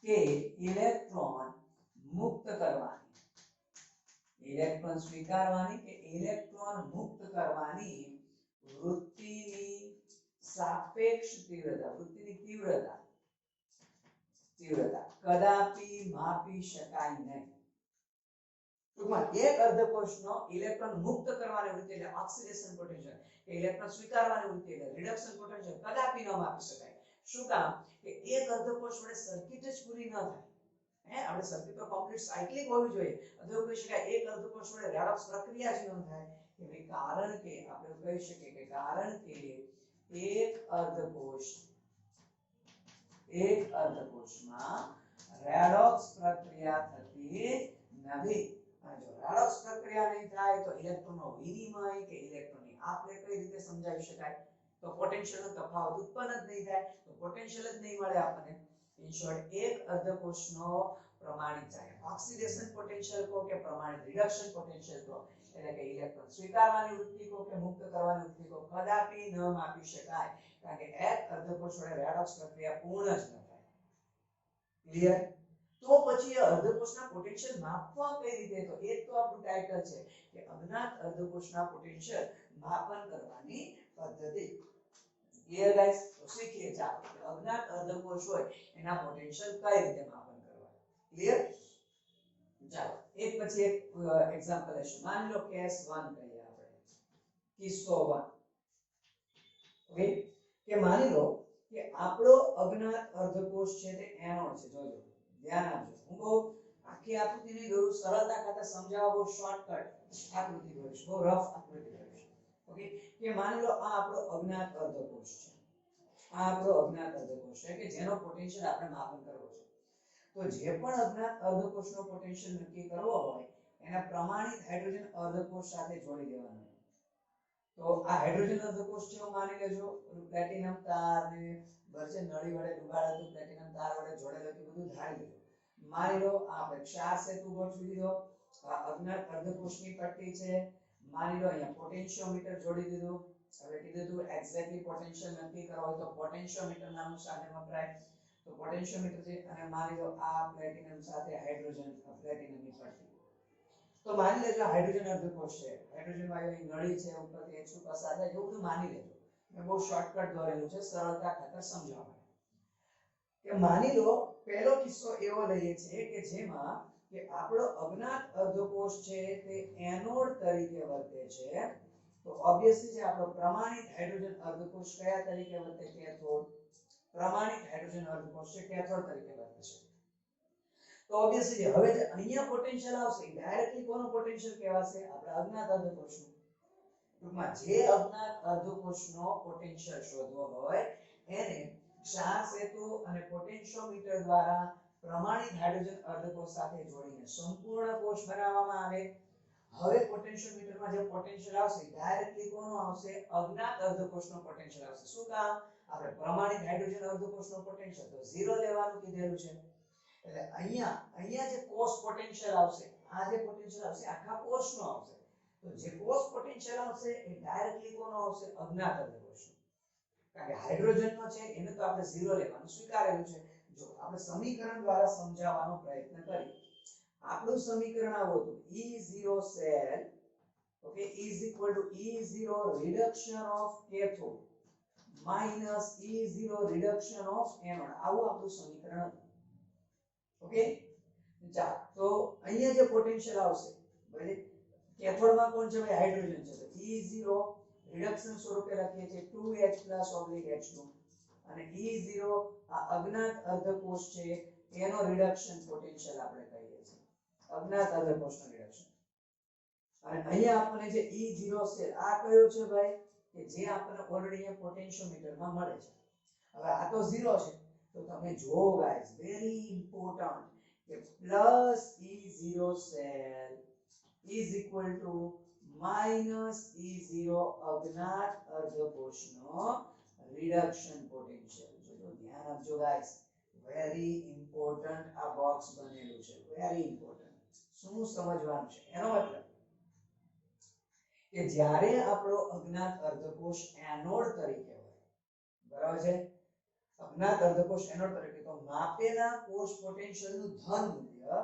કે ઇલેક્ટ્રોન મુક્ત કરવાની, ઇલેક્ટ્રોન સ્વીકારવાની કે ઇલેક્ટ્રોન મુક્ત કરવાની વૃત્તિની સાપેક્ષ તીવ્રતા, વૃત્તિની તીવ્રતા કદાપી માપી શકાય નહીં. ટૂંકમાં એક અર્ધકોષનો ઇલેક્ટ્રોન મુક્ત કરવાની વૃત્તિ એટલે ઓક્સિડેશન પોટેન્શિયલ કે ઇલેક્ટ્રોન સ્વીકારવાની વૃત્તિ એટલે રિડક્શન પોટેન્શિયલ કદાપી ન માપી શકાય. શું કામ? કે એક અર્ધકોષ વડે સર્કિટ જ પૂરી ન થાય. આપણે સર્કિટ તો કમ્પ્લીટ સાયક્લિક હોવી જોઈએ. અથવા કહી શકાય એક અર્ધકોષ વડે રેડોક્સ પ્રક્રિયા જ ન થાય. કે કારણ કે આપણે કહી શકીએ કે કારણ કે એક અર્ધકોષમાં રેડોક્સ પ્રક્રિયા થતી નથી. અને જો રેડોક્સ પ્રક્રિયા નહીં થાય તો ઇલેક્ટ્રોનનો વિનિમય કે ઇલેક્ટ્રોનની આપલે કઈ રીતે સમજાવી શકાય? તો પોટેન્શિયલનો તફાવત ઉત્પન્ન જ નહીં થાય, તો પોટેન્શિયલ જ નહીં મળે આપણને. ઇન શોર્ટ, એક અર્ધકોષનો પ્રમાણિત ચાર્જ ઓક્સિડેશન પોટેન્શિયલ કો કે પ્રમાણિત રિડક્શન પોટેન્શિયલ કો એટલે કે ઇલેક્ટ્રોન સ્વીકારવાની વૃત્તિ કો કે મુક્ત કરવાની વૃત્તિ કો કદાપી ન માપી શકાય. કારણ કે એક અર્ધકોષ વડે રેડોક્સ પ્રક્રિયા પૂર્ણ જ ન થાય. ક્લિયર? તો પછી અર્ધકોષના પોટેન્શિયલ માપવા કઈ રીતે? તો એક તો આપણું ટાઇટલ છે કે અજ્ઞાત અર્ધકોષના પોટેન્શિયલ માપન કરવાની પદ્ધતિ. Clear guys? તો શીખીએ ચાલો કે અજ્ઞાત અર્ધકોષ હોય એના પોટેન્શિયલ કઈ રીતે માપન કરવા. ક્લિયર? ચાલો એક પછી એક એક્ઝામ્પલ લેશું. માની લો કેસ 1 કહીએ આપણે, કિસ્સો 1. ઓકે, કે માની લો કે આપણો અજ્ઞાત અર્ધકોષ છે તે એનોડ છે. જોજો, ધ્યાન આપજો. હું બહુ આખી આકૃતિ નહીં દોરું, સરળતા ખાતર સમજાવવા બહુ શોર્ટકટ આકૃતિ દોરીશ, બહુ રફ આકૃતિ દોરીશ. ઓકે, કે માની લો આ આપણો અજ્ઞાત અર્ધકોષ છે. આ આપણો અજ્ઞાત અર્ધકોષ છે કે જેનો પોટેન્શિયલ આપણે માપન કરવો છે. તો જે પણ અજ્ઞાત અર્ધકોષનો પોટેન્શિયલ નક્કી કરવો હોય એને પ્રમાણિત હાઇડ્રોજન અર્ધકોષ સાથે જોડી દેવાનો. તો આ હાઇડ્રોજન અર્ધકોષ છે માની લેજો, પ્લેટિનમ તાર ને બરજે નળી વડે ડુબાડેલું પ્લેટિનમ તાર વડે જોડેલું કે બધું ધારી લીધું. માની લો આપણે ક્ષાર સેતુ ગોઠવી દીધો. આ અજ્ઞાત અર્ધકોષની પટ્ટી છે. માની લો અહીંયા પોટેન્શિયોમીટર જોડી દીધું. હવે કીધું હતું એક્ઝેક્ટલી પોટેન્શિયલ નક્કી કરવા હોય તો પોટેન્શિયોમીટર નામનું સાધન વપરાય. તો પોટેન્શિયોમીટર છે અને માની લો આ પ્લેટિનમ સાથે હાઇડ્રોજન પ્લેટિનમની પટ્ટી. તો માની લેજો હાઇડ્રોજન અર્ધકોષ છે. હાઇડ્રોજન વાયુની નળી છે, ઉપરથી H2 પસાર થાય, એવું બધું માની લેજો. મેં બહુ શોર્ટકટ દોરેલું છે સરળતા ખાતર સમજાવવા માટે. કે માની લો પહેલો કિસ્સો એવો લઈએ છીએ કે જેમાં કે આપણો અજ્ઞાત અર્ધકોષ છે તે એનોડ તરીકે વર્તે છે. તો ઓબ્વિયસલી જે આપણો પ્રમાણિત હાઇડ્રોજન અર્ધકોષ કયા તરીકે વર્તે? કેથોડ. પ્રમાણિત હાઇડ્રોજન અર્ધકોષ છે કેથોડ તરીકે વર્તે છે. તો ઓબ્વિયસલી હવે જે અહીંયા પોટેન્શિયલ આવશે ડાયરેક્ટલી કોનો પોટેન્શિયલ કહેવાશે? આપણા અજ્ઞાત અર્ધકોષનો. ટૂંકમાં જે અજ્ઞાત અર્ધકોષનો પોટેન્શિયલ શોધવો હોય એને ક્ષાર સેતુ અને પોટેન્શિયોમીટર દ્વારા પ્રમાણિત હાઇડ્રોજન અર્ધકોષ સાથે જોડીને સંપૂર્ણ કોષ બનાવવામાં આવે. હવે પોટેન્શિયોમીટરમાં જે પોટેન્શિયલ આવશે ડાયરેક્ટલી કોનો આવશે? અજ્ઞાત અર્ધકોષનો પોટેન્શિયલ આવશે. શું કામ? આપણે પ્રમાણિત હાઇડ્રોજન અર્ધકોષનો પોટેન્શિયલ તો 0 લેવાનું કીધેલું છે. એટલે અહીંયા જે કોષ પોટેન્શિયલ આવશે, આ જે પોટેન્શિયલ આવશે આખા કોષનો આવશે. તો જે કોષ પોટેન્શિયલ આવશે એ ડાયરેક્ટલી કોનો આવશે? અજ્ઞાત અર્ધકોષનો. કારણ કે હાઇડ્રોજનનો છે એને તો આપણે 0 લેવાનું સ્વીકારેલું છે. જો આપણે સમીકરણ દ્વારા સમજાવવાનો પ્રયત્ન કરીએ. આપણું સમીકરણ આવું હતું E0 cell okay is equal to E0 reduction of cathode minus E0 reduction of anode. આવું આપણું સમીકરણ હતું. ઓકે, ચાલો તો અહીંયા જે પોટેન્શિયલ આવશે બરાબર, કેથોડમાં કોણ છે ભાઈ? હાઇડ્રોજન છે. તો E0 રિડક્શન સ્વરૂપે લખીએ છીએ 2H+H2 અને E0 આ અજ્ઞાત અર્ધકોષ છે એનો રિડક્શન પોટેન્શિયલ આપણે કહીએ છીએ. અજ્ઞાત અર્ધકોષનો રિડક્શન. અને અહીંયા આપણને જે E0 છે આ કયો છે ભાઈ? કે જે આપણને ઓલરેડી અહીંયા પોટેન્શિયોમીટરમાં મળે છે. હવે આ તો 0 છે. તો તમે જો ગાઈસ, વેરી ઇમ્પોર્ટન્ટ કે plus E0 cell is equal to minus E0 અજ્ઞાત અર્ધકોષનો રિડક્શન પોટેન્શિયલ. જો ધ્યાન આપજો ગાઈસ, વેરી ઇમ્પોર્ટન્ટ આ બોક્સ બનેલું છે, વેરી ઇમ્પોર્ટન્ટ. શું સમજવાનું છે એનો મતલબ કે જ્યારે આપણો અજ્ઞાત અર્ધકોષ એનોડ તરીકે હોય, બરાબર છે, અજ્ઞાત અર્ધકોષ એનોડ તરીકે, તો માપેલા કોષ પોટેન્શિયલનું ધન મૂલ્ય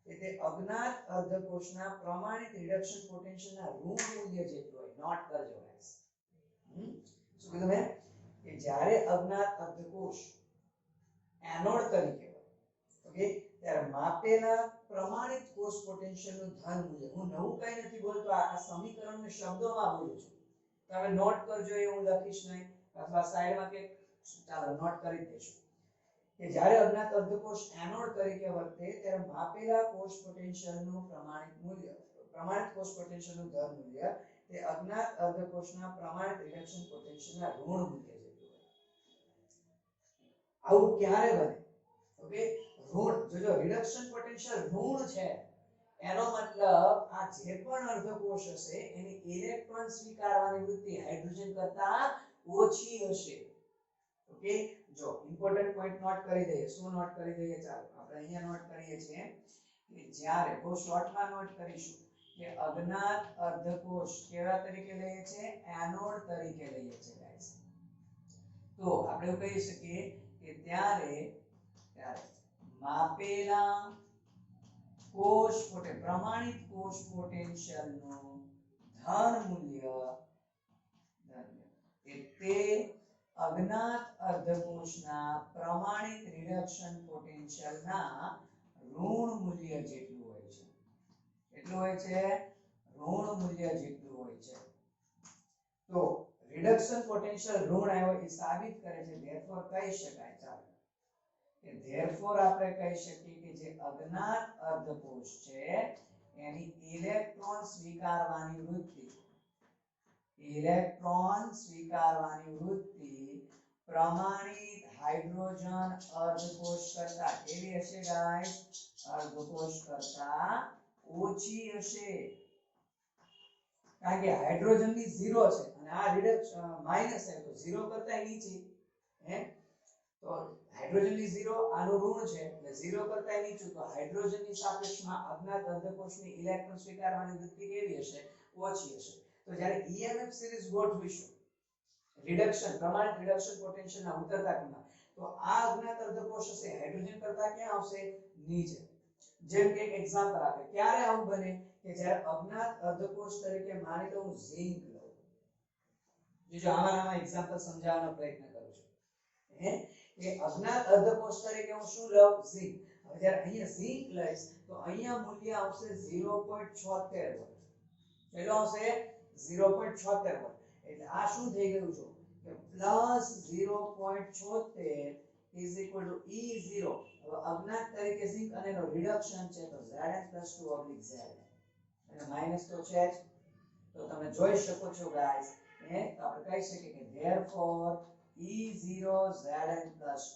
એટલે અજ્ઞાત અર્ધકોષના પ્રમાણિત રિડક્શન પોટેન્શિયલના ઋણ મૂલ્ય જેટલું હોય. નોટ કરજો ગાઈસ. શું કીધું મેં કે જ્યારે અજ્ઞાત અર્ધકોષ એનોડ તરીકે હોય, ઓકે, ત્યારે માપેલા પ્રમાણિત કોષ પોટેન્શિયલનું ધન મૂલ્ય, હું નવું કઈ નથી બોલતો, આ સમીકરણને શબ્દોમાં બોલું છું, તમે નોટ કરજો, એ હું લખીશ નહીં અથવા સાઈડમાં કે ચાલો નોટ કરી દેશું કે જ્યારે અજ્ઞાત અર્ધકોષ એનોડ તરીકે વર્તે ત્યારે માપેલા કોષ પોટેન્શિયલનું પ્રમાણિત કોષ પોટેન્શિયલનું ધન મૂલ્ય તે અજ્ઞાત અર્ધકોષના પ્રમાણિત રિડક્શન પોટેન્શિયલના ઋણ મૂલ્ય જેટલું હોય. આવું ક્યારે બને? ઓકે, ઋણ, જોજો રિડક્શન પોટેન્શિયલ ઋણ છે એનો મતલબ આ જે પણ અર્ધકોષ હશે એની ઇલેક્ટ્રોન સ્વીકારવાની વૃત્તિ હાઇડ્રોજન કરતા ઓછી હશે. ઓકે, જો ઇમ્પોર્ટન્ટ પોઈન્ટ નોટ કરી દઈએ. શું નોટ કરી દઈએ? ચાલો આપણે અહીંયા નોટ કરીએ છીએ કે જ્યારે બહુ શોર્ટમાં નોટ કરીશું કે અજ્ઞાત અર્ધકોષ કેવા તરીકે લઈએ છે? એનોડ તરીકે લઈએ છે ગાઈસ. તો આપણે એવું કહી શકીએ કે ત્યારે માપેલા પ્રમાણિત કોષ પોટેન્શિયલનું ધન મૂલ્ય તે અજ્ઞાત અર્ધકોષના પ્રમાણિત રિડક્શન પોટેન્શિયલના ઋણ મૂલ્ય જેટલું હોય છે. કેટલું હોય છે? ઋણ મૂલ્ય જેટલું હોય છે. તો રિડક્શન પોટેન્શિયલ ઋણ આવ્યો એ સાબિત કરે છે. ધેરફોર કહી શકાય, ચાલો કે ધેરફોર આપણે કહી શકીએ કે જે અજ્ઞાત અર્ધકોષ છે એની ઇલેક્ટ્રોન સ્વીકારવાની વૃત્તિ પ્રમાણિત હાઇડ્રોજન અર્ધકોષ કરતા કેવી હશે ગાઈસ? અર્ધકોષ કરતા ઓછી હશે. કારણ કે હાઇડ્રોજન ની 0 છે અને આ રિડક્શન માઈનસ છે તો 0 કરતા નીચે, હે, તો હાઇડ્રોજન ની 0 આનું ઋણ છે એટલે 0 કરતા નીચું, તો હાઇડ્રોજન ની સાપેક્ષમાં અજ્ઞાત અર્ધકોષની ઇલેક્ટ્રોન સ્વીકારવાની વૃત્તિ કેવી હશે? ઓછી હશે. તો જ્યારે EMF સિરીઝ ગોઠવીશું પ્રમાણિત રિડક્શન પોટેન્શિયલના ઉતરતા ક્રમમાં, તો આ અજ્ઞાત અર્ધકોષ હશે હાઇડ્રોજન કરતા ક્યાં આવશે? નીચે. જેમ કે એક એક્ઝામ્પલ આપે, ક્યારે આવું બને કે જ્યારે અજ્ઞાત અર્ધકોષ તરીકે માની લો હું ઝિંક લઉં. જો આમાં એક્ઝામ્પલ સમજાવવાનો પ્રયત્ન કરું છું, હે, કે અજ્ઞાત અર્ધકોષ તરીકે હું શું લઉં? ઝિંક. હવે જ્યારે અહીંયા ઝિંક લઈશ તો અહીંયા મૂલ્ય આવશે 0.76 વોલ્ટ. કેટલો આવશે? 0.76 વોલ્ટ. એટલે આ શું થઈ ગયું છે કે plus 0.76 is equal to E0. હવે અજ્ઞાત તરીકે ઝિંક અને એનો રિડક્શન છે તો Zn+2/Zn અને માઈનસ તો છે જ. તો તમે જોઈ શકો છો ગાઈસ, તો આપણે કહી શકીએ કે therefore E0 Zn+2/Zn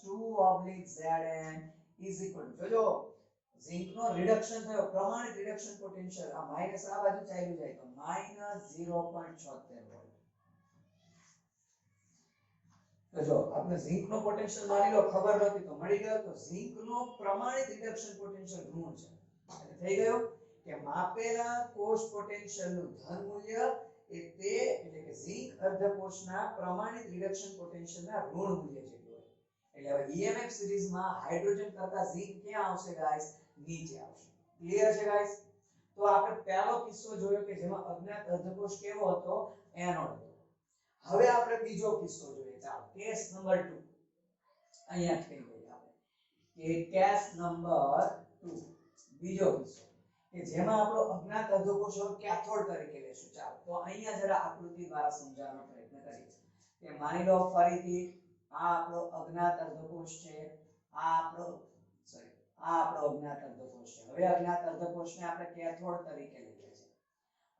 is equal to, જોજો ઝિંક નો રિડક્શન થયો, પ્રમાણિત રિડક્શન પોટેન્શિયલ આ માઈનસ આ બાજુ ચાલ્યું જાય તો -0.76 વોલ્ટ. તો જો આપણે ઝિંક નો પોટેન્શિયલ માની લો ખબર નથી તો મળી ગયો, તો ઝિંક નો પ્રમાણિત રિડક્શન પોટેન્શિયલ ઋણ છે. એટલે થઈ ગયું કે માપેલા કોષ પોટેન્શિયલ નું ધન મૂલ્ય એ તે એટલે કે ઝિંક અર્ધકોષના પ્રમાણિત રિડક્શન પોટેન્શિયલના ઋણ મૂલ્ય જેટલું હોય. એટલે હવે EMF સિરીઝમાં હાઇડ્રોજન કરતા ઝિંક ક્યાં આવશે ગાઈસ? નીચે આવશે. ક્લિયર છે ગાઈસ? તો આપણે પહેલો કિસ્સો જોયો કે જેમાં અજ્ઞાત અર્ધકોષ કેવો હતો? એનોડ હતો. હવે આપણે બીજો કિસ્સો જોઈએ. ચાલો કેસ નંબર 2 અહીંયા થઈ ગઈ આપણે કે કેસ નંબર 2 બીજો કિસ્સો કે જેમાં આપણો અજ્ઞાત અર્ધકોષ કેથોડ તરીકે લેશું. ચાલો તો અહીંયા જરા આકૃતિ દ્વારા સમજાવવાનો પ્રયત્ન કરીએ કે માની લો ફરીથી આ આપણો અજ્ઞાત અર્ધકોષ છે, આ આપણો અજ્ઞાત અર્ધકોષ છે. હવે અજ્ઞાત અર્ધકોષને આપણે કેથોડ તરીકે લઈએ છીએ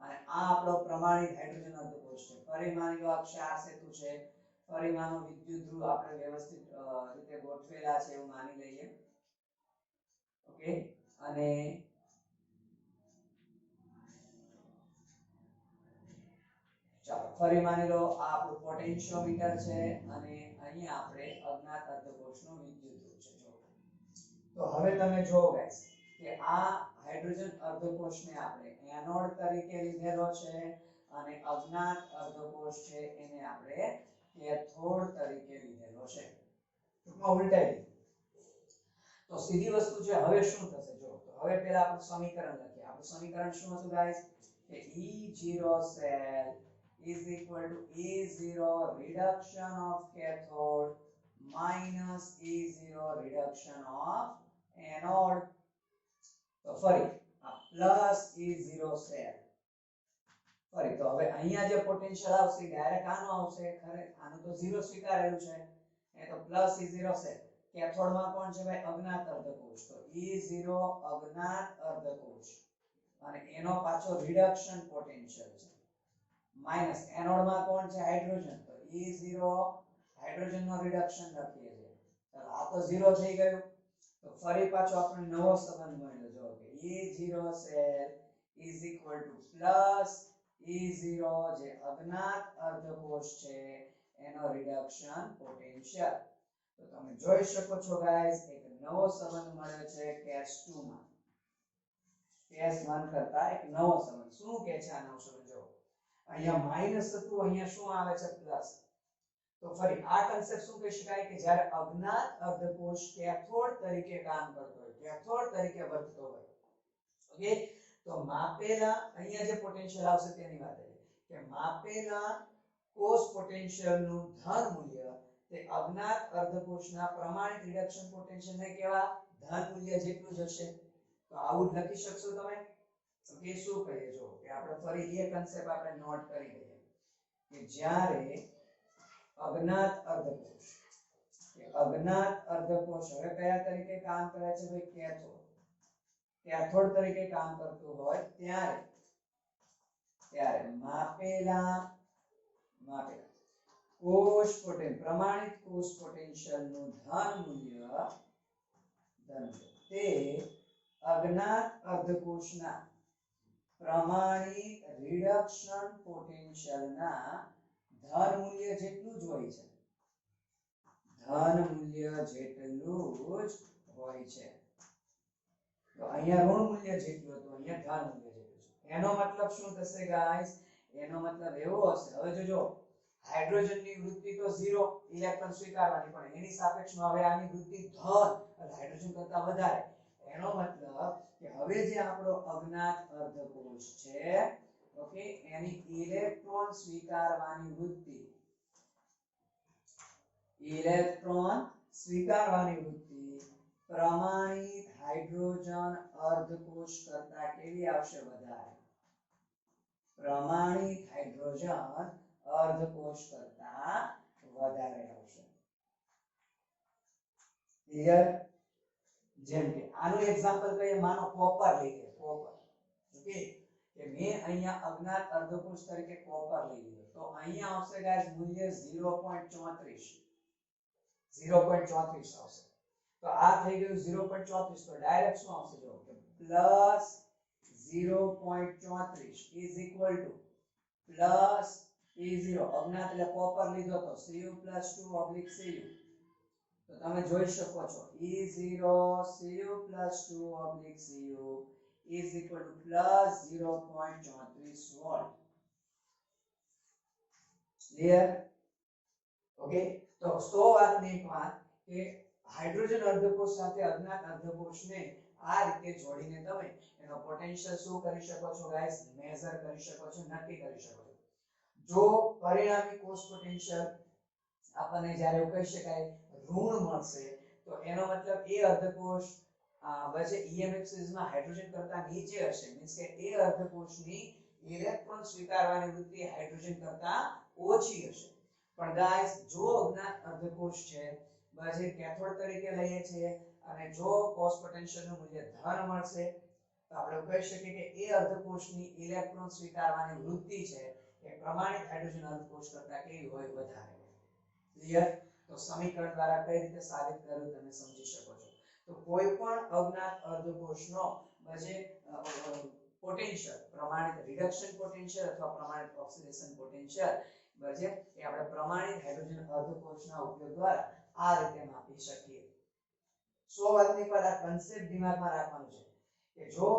અને આ આપણો પ્રમાણિત હાઇડ્રોજન અર્ધકોષ છે. ફરી માની લો આ ક્ષાર સેતુ છે, ફરી માનો વિદ્યુત ધ્રુવ આપણે વ્યવસ્થિત રીતે ગોઠવેલા છે એવું માની લઈએ. ઓકે, અને ચાલો ફરી માની લો આ આપણું પોટેન્શિયોમીટર છે અને અહીંયા આપણે અજ્ઞાત અર્ધકોષનો વિદ્યુત ધ્રુવ છે. જો તો હવે તમે જો ગાઈસ કે આ હાઇડ્રોજન અર્ધકોષને આપણે એનોડ તરીકે લીધેલો છે અને અજ્ઞાત અર્ધકોષ છે એને આપણે કેથોડ તરીકે લીધેલો છે. ટૂંકમાં ઉલટાઈ દીધું. તો સીધી વસ્તુ છે. હવે શું થશે જો, તો હવે પહેલા આપણે સમીકરણ લખીએ. આપણું સમીકરણ શું હતું ગાઈસ કે E0 cell is equal to A0 reduction of cathode minus A0 reduction of anode. તો ફરી આ પ્લસ E0 cell ફરી તો હવે અહીંયા જે પોટેન્શિયલ આવશે ડાયરેક્ટ આનો આવશે. ખરે આનું તો 0 સ્વીકારેલું છે એ તો પ્લસ E0 છે. કેથોડ માં કોણ છે ભાઈ? અજ્ઞાત અર્ધકોષ. તો E0 અજ્ઞાત અર્ધકોષ અને એનો પાછો રિડક્શન પોટેન્શિયલ છે માઈનસ એનોડ માં કોણ છે? હાઇડ્રોજન. તો E0 હાઇડ્રોજન નો રિડક્શન લખીએ છીએ. ચાલો આ તો 0 થઈ ગયું. તો ફરી પાછો આપણે નવો સંબંધ મળ્યો જો કે E0 cell is equal to plus E0 જે અજ્ઞાત અર્ધકોષ છે એનો રિડક્શન પોટેન્શિયલ. તો તમે જોઈ શકો છો ગાઈસ એક નવો સંબંધ મળ્યો છે કેસ 2 માં. કેસ 1 કરતા એક નવો સંબંધ. શું કહે છે આ નવો સંબંધ? જો અહીંયા માઈનસ હતું, અહીંયા શું આવે છે? પ્લસ. તો ફરી આ કન્સેપ્ટ શું કહી શકાય કે જ્યારે અજ્ઞાત અર્ધકોષ કેથોડ તરીકે કામ કરતો હોય, કેથોડ તરીકે વર્તતો હોય. ઓકે, તો માપેલા અહીંયા જે પોટેન્શિયલ આવશે તેની વાત છે કે માપેલા કોષ પોટેન્શિયલ નું ધન મૂલ્ય તે અજ્ઞાત અર્ધકોષના પ્રમાણિત રિડક્શન પોટેન્શિયલ ને કેવા ધન મૂલ્ય જેટલું જ હશે. તો આવું જ લખી શકશો તમે. ઓકે, શું કહીએ જો કે આપણે ફરી એ કન્સેપ્ટ આપણે નોટ કરી લઈએ કે જ્યારે અજ્ઞાત અર્ધકોષ હવે કયા તરીકે કામ કરે છે ભાઈ? કેથોડ. કેથોડ તરીકે કામ કરતું હોય ત્યારે માપેલા કોષ પ્રમાણિત કોષ પોટેન્શિયલ નું ધન મૂલ્ય તે અજ્ઞાત અર્ધકોષના પ્રમાણિત રિડક્શન પોટેન્શિયલ ના ધન મૂલ્ય જેટલું જ હોય છે. ધન મૂલ્ય જેટલું જ હોય છે. તો અહીંયા ઋણ મૂલ્ય જેટલું હતું, અહીંયા ધન મૂલ્ય જેટલું છે. એનો મતલબ શું થશે ગાઈસ? એનો મતલબ એવો હશે. હવે જોજો હાઇડ્રોજનની વૃત્તિ તો 0 ઇલેક્ટ્રોન સ્વીકારવાની, પણ એની સાપેક્ષમાં હવે આની વૃત્તિ ધન એટલે હાઇડ્રોજન કરતા વધારે. એનો મતલબ કે હવે જે આપણો અજ્ઞાત અર્ધકોષ છે ઓકે એની ઇલેક્ટ્રોન સ્વીકારવાની વૃત્તિ પ્રમાણિત હાઇડ્રોજન અર્ધકોષ કરતા કેવી આવશે? વધારે. પ્રમાણિત હાઇડ્રોજન અર્ધકોષ કરતા વધારે આવશે. ક્લિયર? જેમ કે આનું એક્ઝામ્પલ કહીએ, માનો કોપર લઈએ. કોપર ઓકે કે મેં અહીંયા અજ્ઞાત અર્ધકોષ તરીકે કોપર લઈ લીધો. તો અહીંયા આવશે ગાઈસ મૂલ્ય 0.34 આવશે. તો આ થઈ ગયું 0.34. તો ડાયરેક્ટ શું આવશે જો કે plus 0.34 is equal to plus E0 અજ્ઞાત એટલે કોપર લીધો તો Cu + 2 / Cu. તો તમે જોઈ શકો છો E0 Cu + 2 / Cu is equal to plus 0.34 volt. Clear? Okay, તો 100 વાતની એક વાત કે હાઇડ્રોજન અર્ધકોષ સાથે અજ્ઞાત અર્ધકોષને આ રીતે જોડીને તમે એનો પોટેન્શિયલ શું કરી શકો છો ગાઈસ? મેઝર કરી શકો છો, નક્કી કરી શકો છો. જો પરિણામી કોષ પોટેન્શિયલ આપણને જ્યારે એવું કહી શકાય ઋણ મળશે તો એનો મતલબ એ અર્ધકોષ વચ્ચે EM એક્સિસમાં હાઇડ્રોજન કરતા નીચે હશે. મીન્સ કે એ અર્ધકોષની ઇલેક્ટ્રોન સ્વીકારવાની વૃત્તિ હાઇડ્રોજન કરતા ઓછી હશે. પણ ગાઈસ જો અજ્ઞાત અર્ધકોષ છે જે કેથોડ તરીકે લઈએ છીએ અને જો કોષ પોટેન્શિયલનું મૂલ્ય ધન મળશે તો આપણે કહી શકીએ કે એ અર્ધકોષની ઇલેક્ટ્રોન સ્વીકારવાની વૃત્તિ છે એ પ્રમાણિત હાઇડ્રોજન અર્ધકોષ કરતા કેવી હોય? વધારે. ક્લિયર? તો સમીકરણ દ્વારા કઈ રીતે સાબિત કરવું તમે સમજી શકો છો. તો કોઈ પણ અજ્ઞાત અર્ધકોષનો જે પોટેન્શિયલ પ્રમાણિત રિડક્શન પોટેન્શિયલ અથવા પ્રમાણિત ઓક્સિડેશન પોટેન્શિયલ જે એ આપણે પ્રમાણિત હાઇડ્રોજન અર્ધકોષના ઉપયોગ દ્વારા આ રીતે માપી શકીએ. 100 વાતની પર આ કન્સેપ્ટ દિમાગમાં રાખવાનું છે કે જો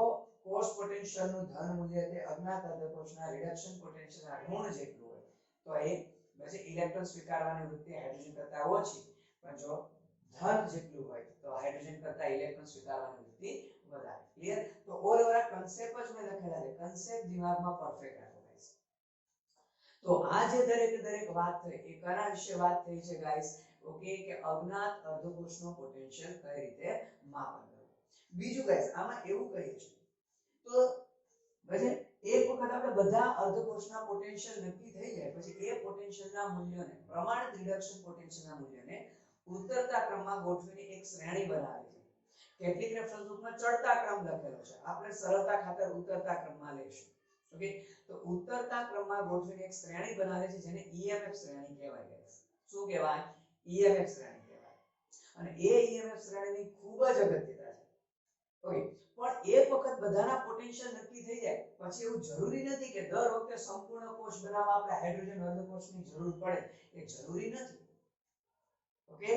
કોષ પોટેન્શિયલ નું ધન મૂલ્ય તે અજ્ઞાત અર્ધકોષના રિડક્શન પોટેન્શિયલના ઋણ જેટલું હોય તો એ પછી ઇલેક્ટ્રોન સ્વીકારવાની વૃત્તિ હાઇડ્રોજન કરતા ઓછી, પણ જો ધન જેટલું હોય તો હાઇડ્રોજન કરતા ઇલેક્ટ્રોન સ્વીકારવાની વૃત્તિ વધારે. ક્લિયર? તો ઓલ ઓવર આ કન્સેપ્ટ જ મેં લખેલા છે, કન્સેપ્ટ દિમાગમાં પરફેક્ટ રાખો ગાઈસ. તો આ જે દરેક વાત થઈ એ કના વિશે વાત થઈ છે ગાઈસ? ઓકે, કે અજ્ઞાત અર્ધકોષનો પોટેન્શિયલ કઈ રીતે માપન કરવું. બીજું ગાઈસ આમાં એવું કહીએ છે તો પછી એક વખત આપણે બધા અર્ધકોષના પોટેન્શિયલ નક્કી થઈ જાય પછી એ પોટેન્શિયલના મૂલ્યોને પ્રમાણિત રિડક્શન પોટેન્શિયલના મૂલ્યોને ઉતરતા ક્રમમાં ગોઠવીને એક શ્રેણી બનાવે છે. કેટલીક રેફરન્સ બુકમાં ચડતા ક્રમ લખેલો છે, આપણે સરળતા ખાતર ઉતરતા ક્રમમાં લઈશું. ઓકે, તો ઉતરતા ક્રમમાં ગોઠવીને એક શ્રેણી બનાવે છે જેને EMF શ્રેણી કહેવાય ગાઈસ. શું કહેવાય? EMF શ્રેણી કહેવાય. અને એ EMF શ્રેણીની ખૂબ જ અગત્યતા છે. ઓકે, પણ એક વખત બધાના પોટેન્શિયલ નક્કી થઈ જાય પછી એવું જરૂરી નથી કે દર વખતે સંપૂર્ણ કોષ બનાવવા આપણે હાઇડ્રોજન અર્ધકોષની જરૂર પડે, એ જરૂરી નથી. ઓકે,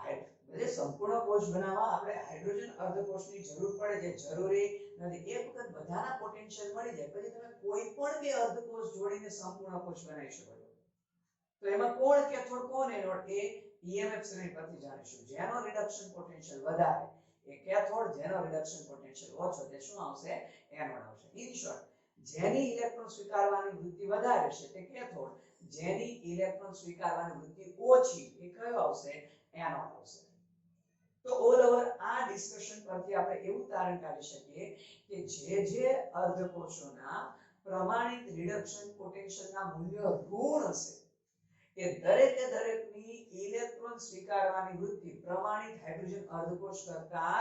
એટલે સંપૂર્ણ કોષ બનાવવા આપણે હાઇડ્રોજન અર્ધકોષની જરૂર પડે જે જરૂરી નથી. એક વખત બધાના પોટેન્શિયલ મળી જાય પછી તમે કોઈ પણ બે અર્ધકોષ જોડીને સંપૂર્ણ કોષ બનાવી શકો છો. તો એમાં કોણ કેથોડ કોણ એનોડ એ EMF શ્રેણી પરથી જાણીશું. જેનો રિડક્શન પોટેન્શિયલ વધારે એ કેથોડ, જેનો રિડક્શન પોટેન્શિયલ ઓછો તે શું આવશે? એનોડ આવશે. ઇન શોર્ટ, જેની ઇલેક્ટ્રોન સ્વીકારવાની વૃત્તિ વધારે છે તે કેથોડ, જેની ઇલેક્ટ્રોન સ્વીકારવાની વૃત્તિ ઓછી એ કયો આવશે? એનોડ આવશે. તો ઓલ ઓવર આ ડિસ્કશન પરથી આપણે એવું તારણ કાઢી શકીએ કે જે અર્ધકોષોના પ્રમાણિત રિડક્શન પોટેન્શિયલના મૂલ્યો ઋણ હશે એ દરેકની ઇલેક્ટ્રોન સ્વીકારવાની વૃત્તિ પ્રમાણિત હાઇડ્રોજન અર્ધકોષ કરતા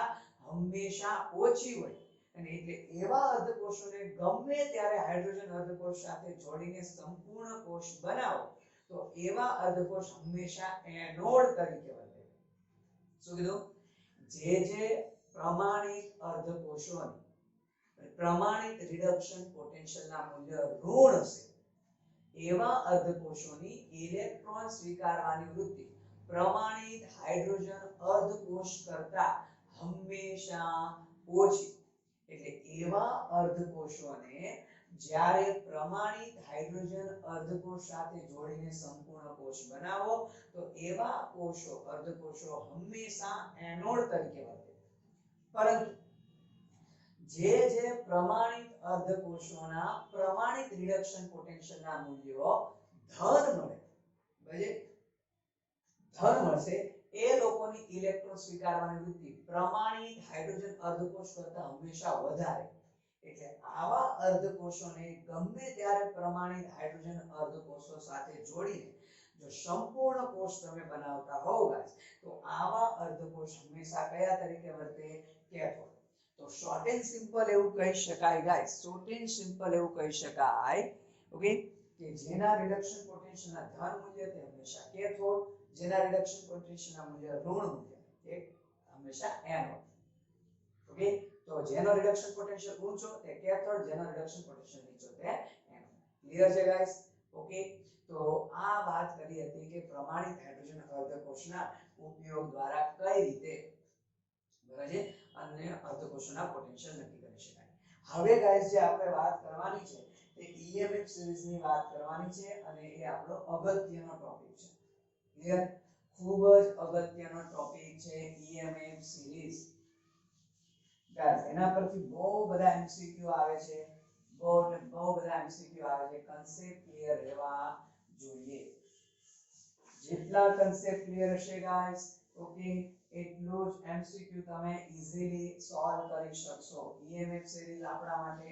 હંમેશા ઓછી હોય. અને એટલે એવા અર્ધકોષોને ગમે ત્યારે હાઇડ્રોજન અર્ધકોષ સાથે જોડીને સંપૂર્ણ કોષ બનાવો તો એવા અર્ધકોષ હંમેશા એનોડ તરીકે વર્તે. શું કીધું? જે પ્રમાણિત અર્ધકોષોની પ્રમાણિત રિડક્શન પોટેન્શિયલના મૂલ્ય ઋણ હશે એવા અર્ધકોષોની ઇલેક્ટ્રોન સ્વીકારવાની વૃત્તિ પ્રમાણિત હાઇડ્રોજન અર્ધકોષ કરતા હંમેશા ઓછી. એટલે એવા અર્ધકોષોને જ્યારે પ્રમાણિત હાઇડ્રોજન અર્ધકોષ સાથે જોડીને સંપૂર્ણ કોષ બનાવો તો એવા અર્ધકોષો હંમેશા એનોડ તરીકે વર્તે. પરંતુ જે પ્રમાણિત અર્ધકોષોના પ્રમાણિત રિડક્શન પોટેન્શિયલના મૂલ્યો ધન મળશે એ લોકોની ઇલેક્ટ્રોન સ્વીકારવાની વૃત્તિ પ્રમાણિત હાઇડ્રોજન અર્ધકોષ કરતા હંમેશા વધારે. એટલે આવા અર્ધકોષોને ગમે ત્યારે પ્રમાણિત હાઇડ્રોજન અર્ધકોષો સાથે જોડીને જો સંપૂર્ણ કોષ તમે બનાવતા હોવ ગાઈસ તો આવા અર્ધકોષ હંમેશા કયા તરીકે વર્તે? કેથોડ. તો શોર્ટ એન્ડ સિમ્પલ એવું કહી શકાય ગાઈસ, શોર્ટ એન્ડ સિમ્પલ એવું કહી શકાય ઓકે કે જેના રિડક્શન પોટેન્શિયલના ધન મૂલ્ય તે હંમેશા કેથોડ, જેના રિડક્શન પોટેન્શિયલના મૂલ્ય ઋણ મૂલ્ય તે હંમેશા એનોડ. ઓકે, તો જેનો રિડક્શન પોટેન્શિયલ ઊંચો તે કેથોડ, જેનો રિડક્શન પોટેન્શિયલ નીચો તે એનોડ. ક્લિયર છે ગાઈસ? ઓકે, તો આ વાત કરી હતી કે પ્રમાણિત હાઇડ્રોજન અર્ધકોષના ઉપયોગ દ્વારા કઈ રીતે બરાબર અન્ય અર્ધકોષોના પોટેન્શિયલ નક્કી કરી શકાય. હવે ગાઈસ જે આપણે વાત કરવાની છે તે EMF સિરીઝની વાત કરવાની છે અને એ આપણો અગત્યનો ટોપિક છે. ક્લિયર? ખૂબ જ અગત્યનો ટોપિક છે EMF સિરીઝ. ગાઈસ એના પરથી બહુ બધા MCQ આવે છે, બહુ બધા MCQ આવે છે. કન્સેપ્ટ ક્લિયર રહેવા જોઈએ. જેટલા કન્સેપ્ટ ક્લિયર હશે ગાઈસ ઓકે એટલું જ MCQ તમે ઈઝીલી સોલ્વ કરી શકશો. EMF સિરીઝ આપણા માટે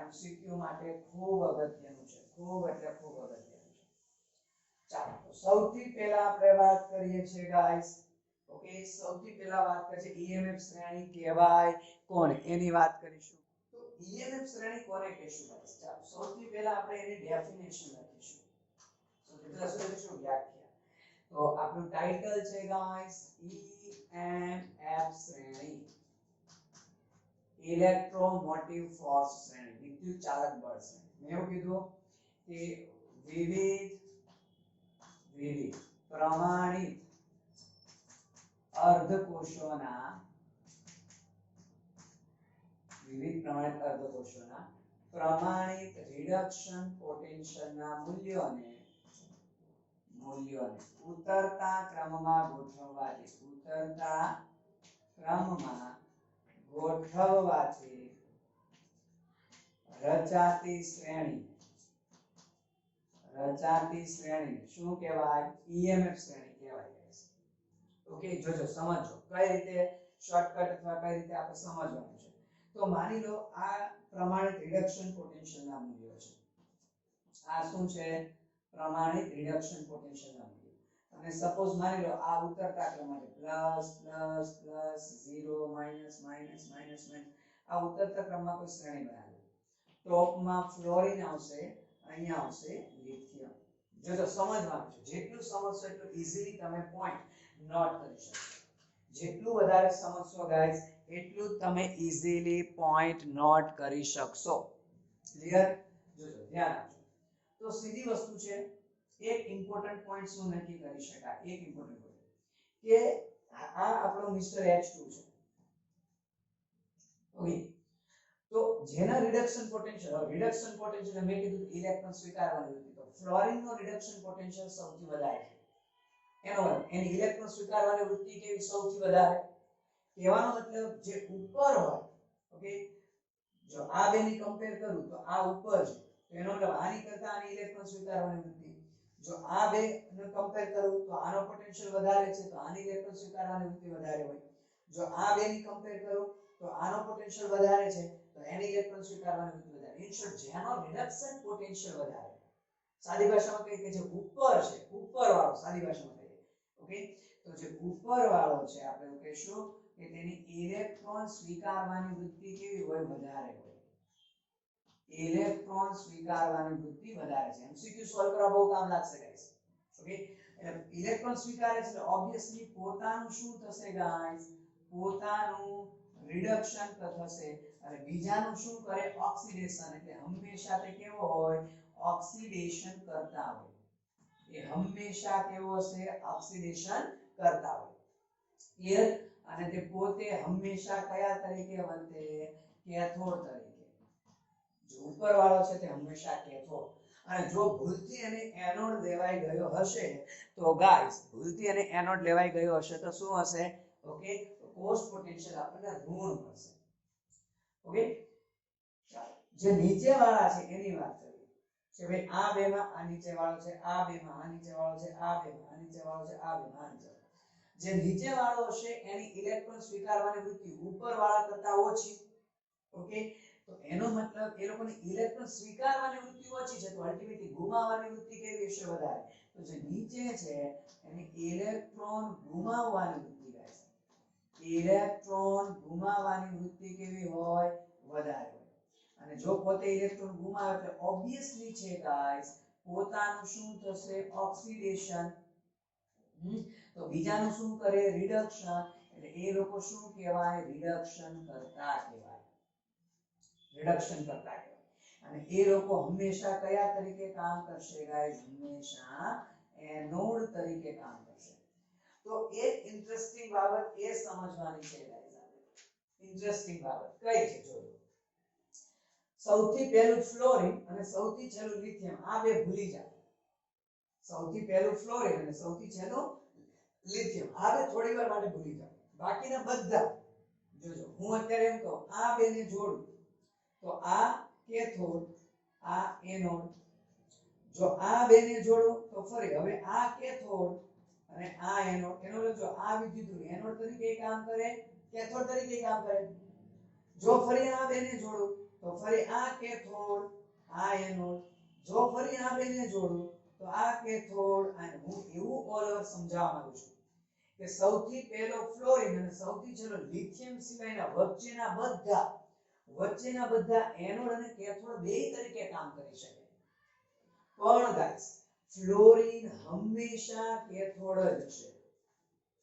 MCQ માટે ખૂબ અગત્યનું છે, ખૂબ એટલે ખૂબ અગત્યનું છે. ચાલો તો સૌથી પહેલા આપણે વાત કરીએ છીએ ગાઈસ ઓકે સૌથી પહેલા વાત કરીએ EMF શ્રેણી કહેવાય કોને એની વાત કરીશું. તો EMF શ્રેણી કોને કહેશું ગાઈસ? ચાલો સૌથી પહેલા આપણે એની ડેફિનેશન લખીશું. સૌથી પહેલા શું લખીશું? વ્યાખ્યા. તો આપણું ટાઇટલ છે ગાઈસ EMF શ્રેણી, ઇલેક્ટ્રોમોટિવ ફોર્સ શ્રેણી, વિદ્યુત ચાલક બળ શ્રેણી. મેં એવું કીધું કે વિવિધ પ્રમાણિત અર્ધકોષોના વિવિધ પ્રમાણિત અર્ધકોષોના પ્રમાણિત રિડક્શન પોટેન્શિયલના મૂલ્યોને ઉતરતા ક્રમમાં ગોઠવવાથી રચાતી શ્રેણી શું કહેવાય? EMF શ્રેણી કહેવાય. ઓકે, જોજો સમજો કઈ રીતે શોર્ટકટ અથવા કઈ રીતે આપણે સમજવાનું છે. તો માની લો આ પ્રમાણિત રિડક્શન પોટેન્શિયલના મૂલ્યો છે. આ શું છે? પ્રમાણિત રિડક્શન પોટેન્શિયલના મૂલ્યો. અને સપોઝ માની લો આ ઉતરતા ક્રમમાં છે plus plus plus 0 minus minus minus minus. આ ઉતરતા ક્રમમાં કોઈ શ્રેણી બનાવી. ટોપમાં ફ્લોરિન આવશે, અહીંયા આવશે લિથિયમ. જો તો સમજવાનું છે. જેટલું સમજશો એટલું ઈઝીલી તમે પોઈન્ટ નોટ કરી શકશો. જેટલું વધારે સમજશો ગાઈસ એટલું તમે ઈઝીલી પોઈન્ટ નોટ કરી શકશો. ક્લિયર? જોજો ધ્યાન આપજો. તો સીધી વસ્તુ છે, એક ઇમ્પોર્ટન્ટ પોઈન્ટ શું નક્કી કરી શકાય? એક ઇમ્પોર્ટન્ટ પોઈન્ટ કે આ આપણો મિસ્ટર H2 છે. ઓકે, તો જેના રિડક્શન પોટેન્શિયલ મેં કીધું ઇલેક્ટ્રોન સ્વીકારવાની વૃત્તિ, તો ફ્લોરિન નો રિડક્શન પોટેન્શિયલ સૌથી વધારે છે. એની ઇલેક્ટ્રોન સ્વીકારવાની વૃત્તિ કેવી? સૌથી વધારે. કહેવાનો મતલબ જે ઉપર હોય, ઓકે, જો આ બેની કમ્પેર કરું તો આ ઉપર છે, તો એનો મતલબ આની કરતા આની ઇલેક્ટ્રોન સ્વીકારવાની વૃત્તિ. જો આ બે ને કમ્પેર કરું તો આનો પોટેન્શિયલ વધારે છે, તો આની ઇલેક્ટ્રોન સ્વીકારવાની વૃત્તિ વધારે હોય. જો આ બેની કમ્પેર કરું તો આનો પોટેન્શિયલ વધારે છે, તો એની ઇલેક્ટ્રોન સ્વીકારવાની વૃત્તિ વધારે. ઇન શોર્ટ, જેનો રિડક્શન પોટેન્શિયલ વધારે, સાદી ભાષામાં કહીએ કે જે ઉપર છે, ઉપર વાળો, સાદી ભાષામાં કહીએ, ઓકે, તો જે ઉપર વાળો છે આપણે એવું કહીશું કે તેની ઇલેક્ટ્રોન સ્વીકારવાની વૃત્તિ કેવી હોય? વધારે હોય. ઇલેક્ટ્રોન સ્વીકારવાની વૃત્તિ વધારે છે. MCQ સોલ્વ કરવા બહુ કામ લાગશે ગાઈસ. ઓકે, એટલે ઇલેક્ટ્રોન સ્વીકારે છે એટલે ઓબ્વિયસલી પોતાનું શું થશે ગાઈસ? પોતાનું રિડક્શન થશે. અને બીજાનું શું કરે? ઓક્સિડેશન. એટલે હંમેશા તે કેવો હોય? ઓક્સિડેશન કરતા હોય. એ હંમેશા કેવો હશે? ઓક્સિડેશન કરતા હોય. ક્લિયર? અને તે પોતે હંમેશા કયા તરીકે વર્તે? કેથોડ તરીકે. જો ઉપર વાળો છે તે હંમેશા કેથોડ. અને જો ભૂલથી એને એનોડ લેવાઈ ગયો હશે તો ગાઈસ, ભૂલથી એને એનોડ લેવાઈ ગયો હશે તો શું હશે? ઓકે, તો કોષ પોટેન્શિયલ આપણને ઋણ મળશે. ઓકે, જે નીચે વાળા છે એની વાત કરીએ કે ભાઈ આ બેમાં આ નીચે વાળો છે, આ બેમાં આ નીચે વાળો છે, આ બેમાં આ નીચે વાળો છે, આ બેમાં આ નીચે. જે નીચે વાળો હશે એની ઇલેક્ટ્રોન સ્વીકારવાની વૃત્તિ ઉપર વાળા કરતા ઓછી. ઓકે, તો એનો મતલબ એ લોકોની ઇલેક્ટ્રોન સ્વીકારવાની વૃત્તિ ઓછી છે, તો અલ્ટિમેટલી ગુમાવવાની વૃત્તિ કેવી હશે? વધારે. તો જે નીચે છે એની ઇલેક્ટ્રોન ગુમાવવાની વૃત્તિ ગાઈસ, ઇલેક્ટ્રોન ગુમાવવાની વૃત્તિ કેવી હોય? વધારે હોય. અને જો પોતે ઇલેક્ટ્રોન ગુમાવે એટલે ઓબ્વિયસલી છે ગાઈસ પોતાનું શું થશે? ઓક્સિડેશન. તો બીજાનું શું કરે? રિડક્શન. એટલે એ લોકો શું કહેવાય? રિડક્શન કરતા કહેવાય. રિડક્શન કરતા કહેવાય. અને એ લોકો હંમેશા કયા તરીકે કામ કરશે ગાઈસ? હંમેશા એનોડ તરીકે કામ કરશે. તો એક ઇન્ટરેસ્ટિંગ બાબત એ સમજવાની છે ગાઈસ. ઇન્ટરેસ્ટિંગ બાબત કઈ છે? જોજો. સૌથી પહેલું ફ્લોરિન અને સૌથી છેલ્લું લિથિયમ, આ બે ભૂલી જાઓ. સૌથી પહેલું ફ્લોરિન અને સૌથી છેલ્લું લિથિયમ, આ બે થોડી વાર માટે ભૂલી જાઓ. બાકીના બધા જોજો. હું અત્યારે એમ કહું આ બેને જોડું તો આ કેથોડ, આ એનોડ. જો આ બેને જોડું તો ફરી હવે આ કેથોડ અને આ એનોડ. એનો લખજો આ વિદ્યુત એનોડ તરીકે કામ કરે, કેથોડ તરીકે કામ કરે. જો ફરી આ બેને જોડું તો ફરી આ કેથોડ, આ એનોડ. જો ફરી આ બેને જોડું તો આ કેથોડ. અને હું એવું ઓલ ઓવર સમજાવવા માંગુ છું કે સૌથી પહેલો ફ્લોરિન અને સૌથી છેલ્લો લિથિયમ સિવાયના વચ્ચેના બધા એનોડ અને કેથોડ બે તરીકે કામ કરી શકે. પણ ગાઈસ ફ્લોરિન હંમેશા કેથોડ જ છે.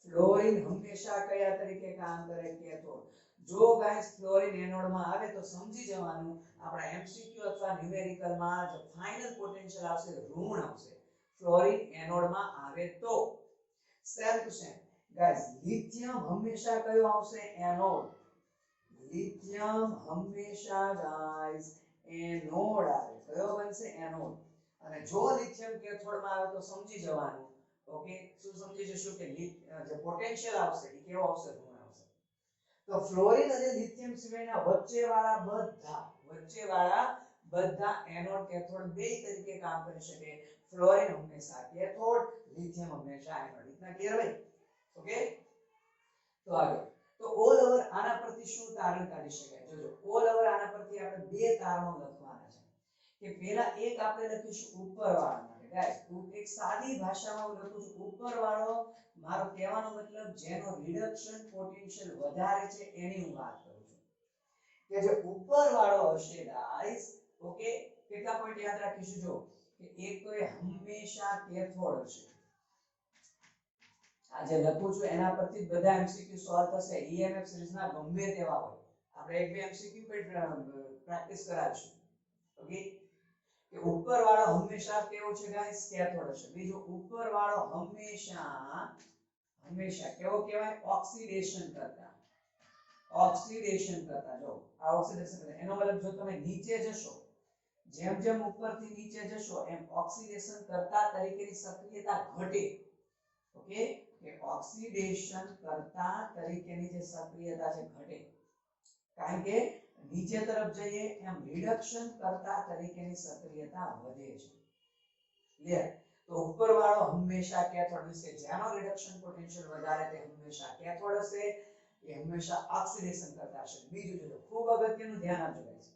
ફ્લોરિન હંમેશા કયા તરીકે કામ કરે? કેથોડ. જો ગાઈસ ફ્લોરિન એનોડમાં આવે તો સમજી જવાનું આપણા MCQ અથવા ન્યુમેરિકલમાં જે ફાઇનલ પોટેન્શિયલ આવશે ઋણ આવશે. ફ્લોરિન એનોડમાં આવે તો same to same guys lithium હંમેશા કયો આવશે? એનોડ. લિથિયમ હંમેશા ગાઈસ એનોડ આવે. કયો બનશે? એનોડ. અને જો લિથિયમ કેથોડમાં આવે તો સમજી જવાનું, ઓકે, શું સમજી જશું કે જે પોટેન્શિયલ આવશે એ કેવો આવશે? ઋણ આવશે. તો ફ્લોરિન અને લિથિયમ સિવાયના વચ્ચેવાળા બધા એનોડ કેથોડ બે તરીકે કામ કરી શકે. ફ્લોરિન હંમેશા કેથોડ, લિથિયમ હંમેશા એનોડ. इतना क्लियर भाई? ओके, તો આગળ તો ઓલ ઓવર આના પરથી શું તારણ કાઢી શકાય? જોજો, ઓલ ઓવર આના પરથી આપણે બે તારણો લખવાના છે. કે પહેલા એક આપણે લખીશું ઉપરવાળા માટે. ગાઈસ, એક સાદી ભાષામાં હું લખું છું ઉપરવાળો. મારો કહેવાનો મતલબ જેનો રિડક્શન પોટેન્શિયલ વધારે છે એની હું વાત કરું છું. કે જે ઉપરવાળો હશે ગાઈસ, ઓકે, કેટલા પોઈન્ટ યાદ રાખીશું? જો કે એક તો એ હંમેશા કેથોડ હશે. આ જે લખું છું એના પરથી બધા એમસીક્યુ સોલ્વ થશે. ઈએમએફ સિરીઝના ગમે તેવા હોય, આપણે એક બે એમસીક્યુ પર પ્રેક્ટિસ કરાવીશું. ઓકે, કે ઉપરવાળો હંમેશા કેવો છે ગાઈસ? કેથોડ હશે. બીજો, ઉપરવાળો હંમેશા કેવો કહેવાય? ઓક્સિડેશન કરતા. જો આ ઓક્સિડેશન કરતા એનો મતલબ જો તમે નીચે જશો, જેમ જેમ ઉપરથી નીચે જશો એમ ઓક્સિડેશન કરતા તરીકેની સક્રિયતા ઘટે. ઓકે, કે ઓક્સિડેશન કરતા તરીકેની જે સક્રિયતા છે ઘટે. કારણ કે નીચે તરફ જઈએ એમ રિડક્શન કરતા તરીકેની સક્રિયતા વધે છે. ક્લિયર? તો ઉપરવાળો હંમેશા કેથોડ હશે. જેનો રિડક્શન પોટેન્શિયલ વધારે તે હંમેશા કેથોડ હશે. એ હંમેશા ઓક્સિડેશન કરતા હશે. બીજું જોજો, ખૂબ અગત્યનું ધ્યાન આપજો ગાઈસ.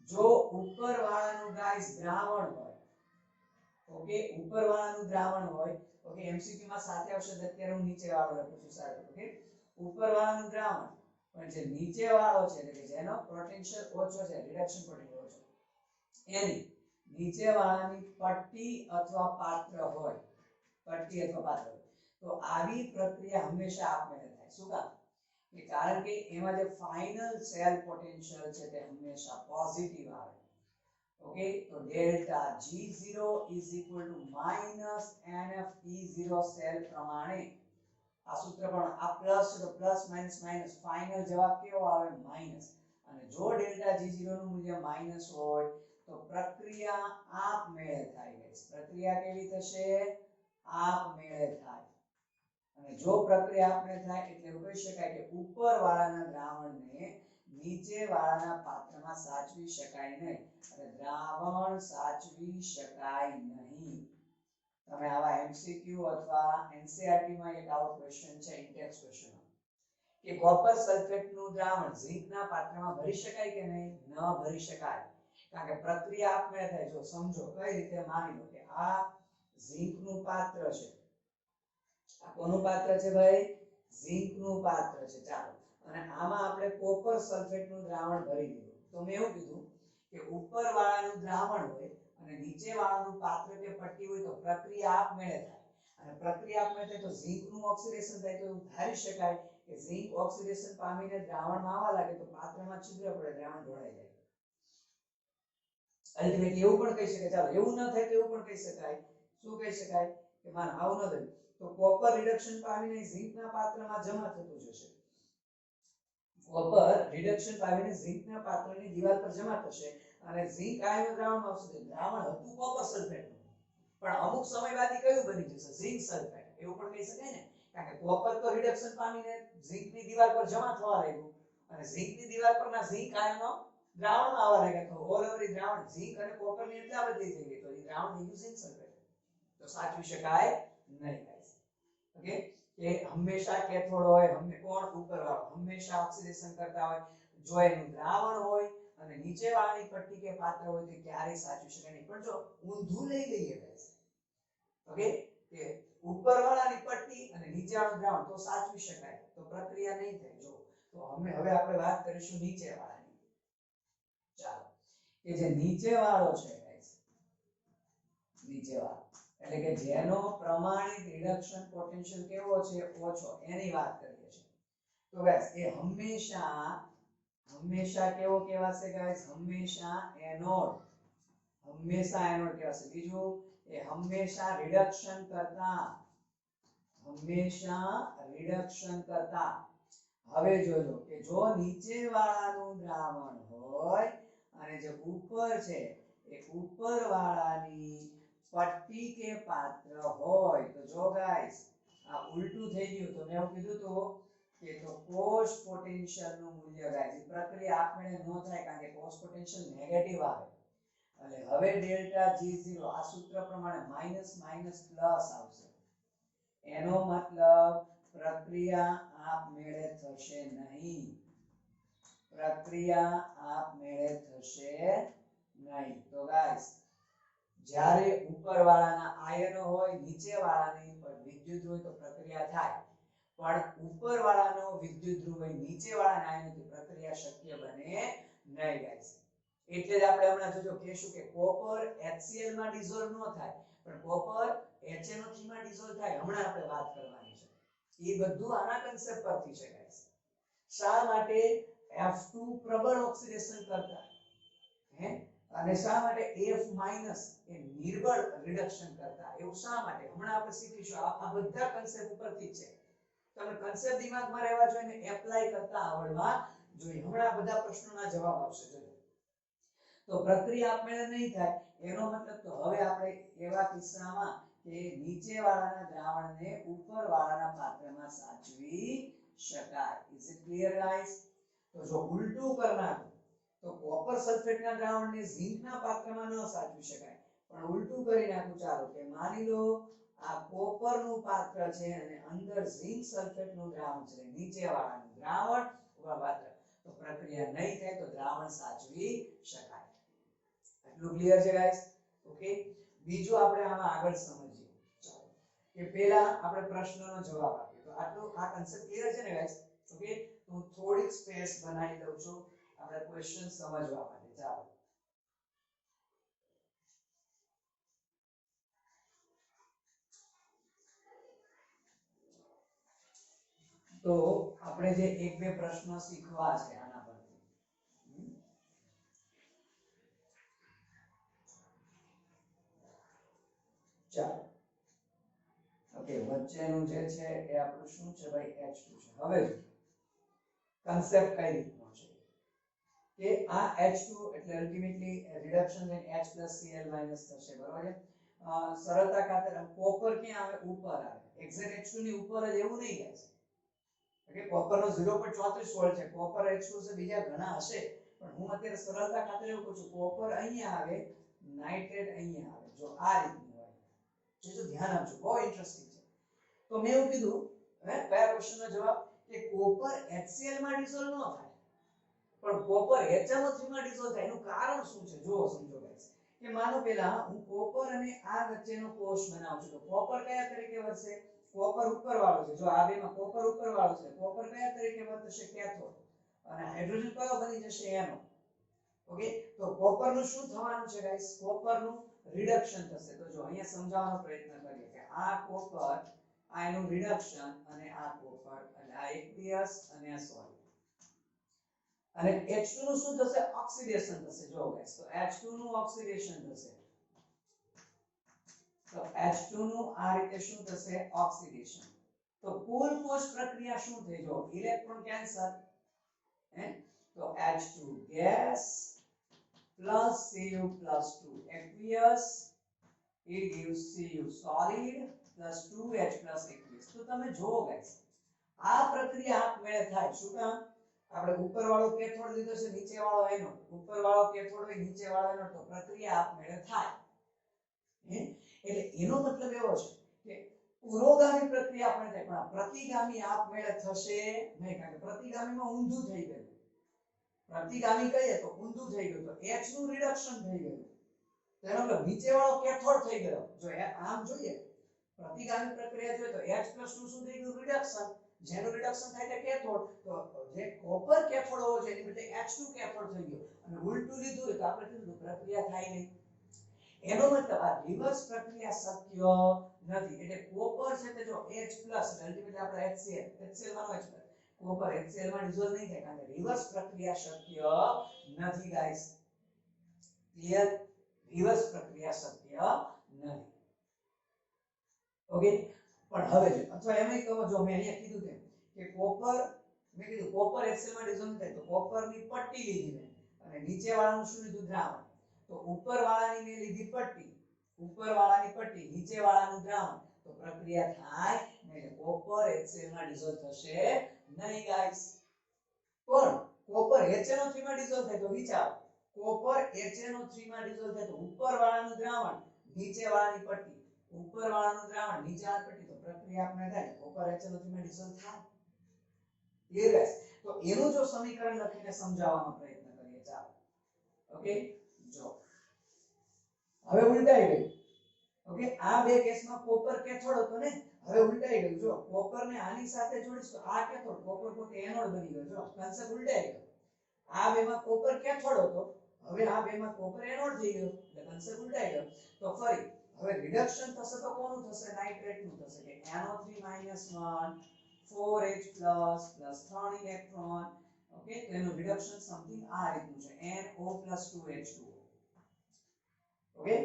જો ઉપરવાળાનું ગાઈસ દ્રાવણ હોય, ઓકે, ઉપરવાળાનું દ્રાવણ હોય, ઓકે, એમસીક્યુ માં સાથે આવશે. અત્યારે હું નીચેવાળો લખું છું. સારું, ઓકે, ઉપરવાળાનું દ્રાવણ પણ જે નીચેવાળો છે એટલે કે જેનો પોટેન્શિયલ ઓછો છે, રિડક્શન પોટેન્શિયલ ઓછો, એની નીચેવાળાની પટ્ટી અથવા પાત્ર હોય, તો આવી પ્રક્રિયા હંમેશા આપમેળે થાય. શું કામ? કે કારણ કે એમાં જે ફાઇનલ સેલ પોટેન્શિયલ છે તે હંમેશા પોઝિટિવ આવે. ઓકે, તો delta G0 is equal to minus NFE0 cell પ્રમાણે આ સૂત્ર પણ આ પ્લસ છે તો પ્લસ માઈનસ માઈનસ, ફાઇનલ જવાબ કેવો આવે? માઈનસ. અને જો ડેલ્ટા G0 નું મૂલ્ય માઈનસ હોય તો પ્રક્રિયા આપમેળે થાય ગાઈસ. પ્રક્રિયા કેવી થશે? આપમેળે થાય. અને જો પ્રક્રિયા આપમેળે થાય એટલે એવું કહી શકાય કે ઉપરવાળાના દ્રાવણને નીચેવાળાના પાત્રમાં સાચવી શકાય નહીં. અને દ્રાવણ સાચવી શકાય નહીં. તમે આવા એમસીક્યુ અથવા એનસીઈઆરટી માં એક આવો ક્વેશ્ચન છે, ઇન્ટેક્સ ક્વેશ્ચન, કે કોપર સલ્ફેટ નું દ્રાવણ ઝીંકના પાત્રમાં ભરી શકાય કે નહીં? ન ભરી શકાય. કારણ કે પ્રક્રિયા આપમેળે થાય. જો સમજો કઈ રીતે, માની લો કે આ ઝીંકનું પાત્ર છે. આ કોનું પાત્ર છે ભાઈ? ઝીંકનું પાત્ર છે. ચાલો, અને આમાં આપણે કોપર સલ્ફેટનું દ્રાવણ ભરી દીધું. તો મેં એવું કીધું કે ઉપરવાળાનું દ્રાવણ હોય અને નીચેવાળાનું પાત્ર કે પટ્ટી હોય તો પ્રક્રિયા આપમેળે થાય. અને પ્રક્રિયા આપમેળે થાય તો ઝીંકનું ઓક્સિડેશન થાય. તો એવું ધારી શકાય કે ઝીંક ઓક્સિડેશન પામીને દ્રાવણમાં આવવા લાગે તો પાત્રમાં છિદ્ર પડે, દ્રાવણ ઢોળાઈ જાય. અલ્ટિમેટલી એવું પણ કહી શકાય, ચાલો એવું ન થાય તો એવું પણ કહી શકાય. શું કહી શકાય? કે માન આવું ન થાય તો કોપર રિડક્શન પામીને ઝીંકના પાત્રમાં જમા થતું જશે. કોપર રિડક્શન પામીને ઝીંકના પાત્રની દિવાલ પર જમા થશે અને ઝીંક આયન દ્રાવણમાં આવશે. દ્રાવણ હતું કોપર સલ્ફેટનું, પણ અમુક સમય બાદ કયું બની જશે? ઝીંક સલ્ફેટ. એવું પણ કહી શકાય ને, કારણ કે કોપર તો રિડક્શન પામીને ઝીંકની દિવાલ પર જમા થવા લાગ્યું અને ઝીંકની દિવાલ પરના ઝીંક આયનો દ્રાવણમાં આવવા લાગ્યા. તો ઓલ ઓવર દ્રાવણ ઝીંક અને કોપરની એટલા બદલી થઈ ગઈ તો એ દ્રાવણ થઈ ગયું ઝીંક સલ્ફેટ. તો સાચવી શકાય નહીં ગાઈસ. ઓકે, કે હંમેશા કેથોડ હોય, કોણ? ઉપરવાળો હંમેશા ઓક્સિડેશન કરતા હોય. જો એનું દ્રાવણ હોય અને નીચેવાળાની પટ્ટી કે પાત્ર હોય તો ક્યારેય સાચવી શકાય નહીં. પણ જો ઊંધું લઈ લઈએ ગાઈસ, ઓકે, કે ઉપરવાળાની પટ્ટી અને નીચેવાળાનું દ્રાવણ તો સાચવી શકાય, તો પ્રક્રિયા નહીં થાય. જો તો હવે આપણે વાત કરીશું નીચેવાળાની. ચાલો, કે જે નીચેવાળો છે ગાઈસ, નીચેવાળો એટલે કે જેનો પ્રમાણિત રિડક્શન પોટેન્શિયલ કેવો છે? ઓછો. એની વાત કરીએ છીએ. તો ગાઈસ એ હંમેશા કેવો કહેવાશે ગાઈસ? હંમેશા એનોડ. હંમેશા એનોડ કહેવાશે. બીજું, એ હંમેશા રિડક્શન કરતા. હવે જોજો કે જો નીચે વાળાનું દ્રાવણ હોય અને જે ઉપર છે એ ઉપર વાળાની પટ્ટી કે પાત્ર હોય તો જો ગાઈસ આ ઉલટું થઈ ગયું તો મેં એવું કીધું તો કે તો કોષ પોટેન્શિયલ નું મૂલ્ય ગાઈસ પ્રક્રિયા આપમેળે ન થાય કારણ કે કોષ પોટેન્શિયલ નેગેટિવ આવે એટલે હવે ડેલ્ટા G0 આ સૂત્ર પ્રમાણે માઈનસ માઈનસ પ્લસ આવશે એનો મતલબ પ્રક્રિયા આપમેળે થશે નહીં પ્રક્રિયા આપમેળે થશે નહીં તો ગાઈસ જ્યારે ઉપરવાળાના આયનો હોય નીચેવાળાની પર વિદ્યુત હોય તો પ્રક્રિયા થાય પણ ઉપરવાળાનો વિદ્યુત ધ્રુવ હોય નીચેવાળાના આયનોથી પ્રક્રિયા શક્ય બને નહીં ગાઈસ એટલે જ આપણે હમણાં જોજો કહેશું કે કોપર HCl માં ડિઝોલ્વ ન થાય પણ કોપર HNO3 માં ડિઝોલ્વ થાય હમણાં આપણે વાત કરવાની છે એ બધું આના કન્સેપ્ટ પરથી છે ગાઈસ શા માટે F2 પ્રબળ ઓક્સિડેશન કરતા હે અને શા માટે F- એ નિર્બળ રિડક્શન કરતા એવું શા માટે હમણાં આપણે શીખીશું આ બધા કન્સેપ્ટ ઉપરથી છે તમને કન્સેપ્ટ દિમાગમાં રહેવા જોઈએ ને એપ્લાય કરતા આવડવા જોઈએ હમણાં બધા પ્રશ્નોના જવાબ આવશે જોજો તો પ્રક્રિયા આપમેળે નહીં થાય એનો મતલબ તો હવે આપણે એવા કિસ્સામાં કે નીચેવાળાના દ્રાવણને ઉપરવાળાના પાત્રમાં સાચવી શકાય ઇઝ ઇટ ક્લિયર ગાઈસ તો જો ઉલટું કરનાર તો કોપર સલ્ફેટના દ્રાવણને ઝિંકના પાત્રમાં ન સાચવી શકાય પણ ઉલટું કરી નાખું ચાલો કે માની લો આ કોપરનું પાત્ર છે અને અંદર ઝિંક સલ્ફેટનું દ્રાવણ છે નીચેવાળાનું દ્રાવણ ઉપર પાત્ર તો પ્રક્રિયા નહીં થાય તો દ્રાવણ સાચવી શકાય એટલું ક્લિયર છે ગાઈસ ઓકે બીજું આપણે આમાં આગળ સમજીએ ચાલો કે પહેલા આપણે પ્રશ્નનો જવાબ આપીએ તો આટલું આ કન્સેપ્ટ ક્લિયર છે ને ગાઈસ ઓકે તો હું થોડીક સ્પેસ બનાવી દઉં છું આપણે ક્વેશ્ચન સમજવા માટે ચાલો તો આપણે જે એક બે પ્રશ્ન શીખવા છે આના પરથી ચાલો ઓકે વચ્ચેનું જે છે એ આપણું શું છે ભાઈ H2 છે હવે કન્સેપ્ટ કઈ રીતનો છે કે આ H2 એટલે અલ્ટિમેટલી રિડક્શન ઇન H+Cl- થશે બરોબર છે સરળતા ખાતર કોપર ક્યાં આવે ઉપર આવે એક્ઝેક્ટ H2 ની ઉપર જ એવું નહીં ગાઈસ ઓકે કોપરનો 0.34 વોલ્ટ છે કોપર H2 છે બીજા ઘણા હશે પણ હું અત્યારે સરળતા ખાતર એવું કહું છું કોપર અહીંયા આવે નાઇટ્રેટ અહીંયા આવે જો આ રીતનું હોય જો ધ્યાન આપજો બહુ ઇન્ટરેસ્ટિંગ છે તો મેં એવું કીધું હે કયા ક્વેશ્ચનનો જવાબ કે કોપર HCl માં ડિસોલ્વ ન થાય પણ કોપર HNO3 માં ડિસોલ્વ થાય એનું કારણ શું છે જો સમજો ગાઈસ કે માનો પહેલા હું કોપર અને આ વચ્ચેનો કોષ બનાવું છું તો કોપર કયા તરીકે વર્તે કોપર ઉપરવાળો છે જો આ બેમાં કોપર ઉપરવાળો છે કોપર કયા તરીકે વર્તશે કેથોડ અને હાઇડ્રોજન કયો બની જશે એનો ઓકે તો કોપરનું શું થવાનું છે ગાઈસ કોપરનું રિડક્શન થશે તો જો અહીંયા સમજાવવાનો પ્રયત્ન કરીએ કે આ કોપર આ એનું રિડક્શન અને આ કોપર અને આ aqueous અને આ સોલિડ અને H2 નું શું થશે ઓક્સિડેશન થશે જો ગાઈસ તો H2 નું ઓક્સિડેશન થશે તો H2 નું આ રીતે શું થશે ઓક્સિડેશન તો કુલ કોષ પ્રક્રિયા શું થઈ જો ઇલેક્ટ્રોન કેન્સલ હે તો H2 gas plus Cu+2 aqueous it gives Cu solid plus 2H plus aqueous તો તમે જોવો ગાઈસ આ પ્રક્રિયા આપમેળે થાય શું કામ આપણે ઉપરવાળો કેથોડ લીધો છે નીચેવાળો એનોડ ઉપરવાળો કેથોડ હોય નીચેવાળો એનોડ તો પ્રક્રિયા આપમેળે થાય એટલે એનો મતલબ એવો છે કે પુરોગામી પ્રક્રિયા આપણે થાય પણ પ્રતિગામી આપમેળે થશે નહીં કારણ કે પ્રતિગામીમાં ઊંધું થઈ ગયું પ્રતિગામી કહીએ તો ઊંધું થઈ ગયું તો H નું રિડક્શન થઈ ગયું તેનો મતલબ નીચેવાળો કેથોડ થઈ ગયો જો આમ જોઈએ પ્રતિગામી પ્રક્રિયા જોઈએ તો H+ નું શું થઈ ગયું રિડક્શન જેનું રિડક્શન થાય છે કેથોડ તો જે કોપર કેથોડ હોવો જોઈએ એની બદલે H2 કેથોડ થઈ ગયો અને ઉલટું લીધું હોય તો આપણે કીધું પ્રક્રિયા થાય નહીં એનો મતલબ આ રિવર્સ પ્રક્રિયા શક્ય નથી એટલે કોપર છે તે જો H+ અલ્ટિમેટલી આપણે HCl માં H+ કોપર HCl માં ડિસોલ્વ નહીં થાય કારણ કે રિવર્સ પ્રક્રિયા શક્ય નથી ગાઈસ ક્લિયર રિવર્સ પ્રક્રિયા શક્ય નથી ઓકે પણ હવે જો અથવા એમય કહો જો મેં અહીંયા કીધું તેમ કે કોપર મેં કીધું કોપર HCl માં ડિઝોલ્વ થાય તો કોપરની પટ્ટી લીધી મેં અને નીચે વાળાનું શું લીધું દ્રાવણ તો ઉપર વાળાની મેં લીધી પટ્ટી ઉપર વાળાની પટ્ટી નીચે વાળાનું દ્રાવણ તો પ્રક્રિયા થાય એટલે કોપર HCl માં ડિઝોલ્વ થશે નહીં ગાઈસ પણ કોપર HNO3 માં ડિઝોલ્વ થાય તો વિચારો કોપર HNO3 માં ડિઝોલ્વ થાય તો ઉપર વાળાનું દ્રાવણ નીચે વાળાની પટ્ટી ઉપર વાળાનું દ્રાવણ નીચે વાળાની પટ્ટી તો પ્રક્રિયા આપણે થાય કોપર HNO3 માં ડિઝોલ્વ થાય ક્લિયર ગાઈસ તો એનું જો સમીકરણ લખીને સમજાવવાનો પ્રયત્ન કરીએ ચાલો ઓકે જો હવે ઉલટાઈ ગયું ઓકે આ બે કેસમાં કોપર કેથોડ હતો ને હવે ઉલટાઈ ગયું જો કોપર ને આની સાથે જોડીશ તો આ કેથોડ કોપર પોતે એનોડ બની ગયો જો કન્સેપ્ટ ઉલટાઈ ગયો આ બેમાં કોપર કેથોડ હતો હવે આ બેમાં કોપર એનોડ થઈ ગયો એટલે કન્સેપ્ટ ઉલટાઈ ગયો તો ફરી હવે રિડક્શન થશે તો કોનું થશે નાઇટ્રેટ નું થશે કે NO3 - 1 4H+ + 3 ઇલેક્ટ્રોન ઓકે તો એનું રિડક્શન સમથિંગ આ રીતનું છે NO+2H2 ઓકે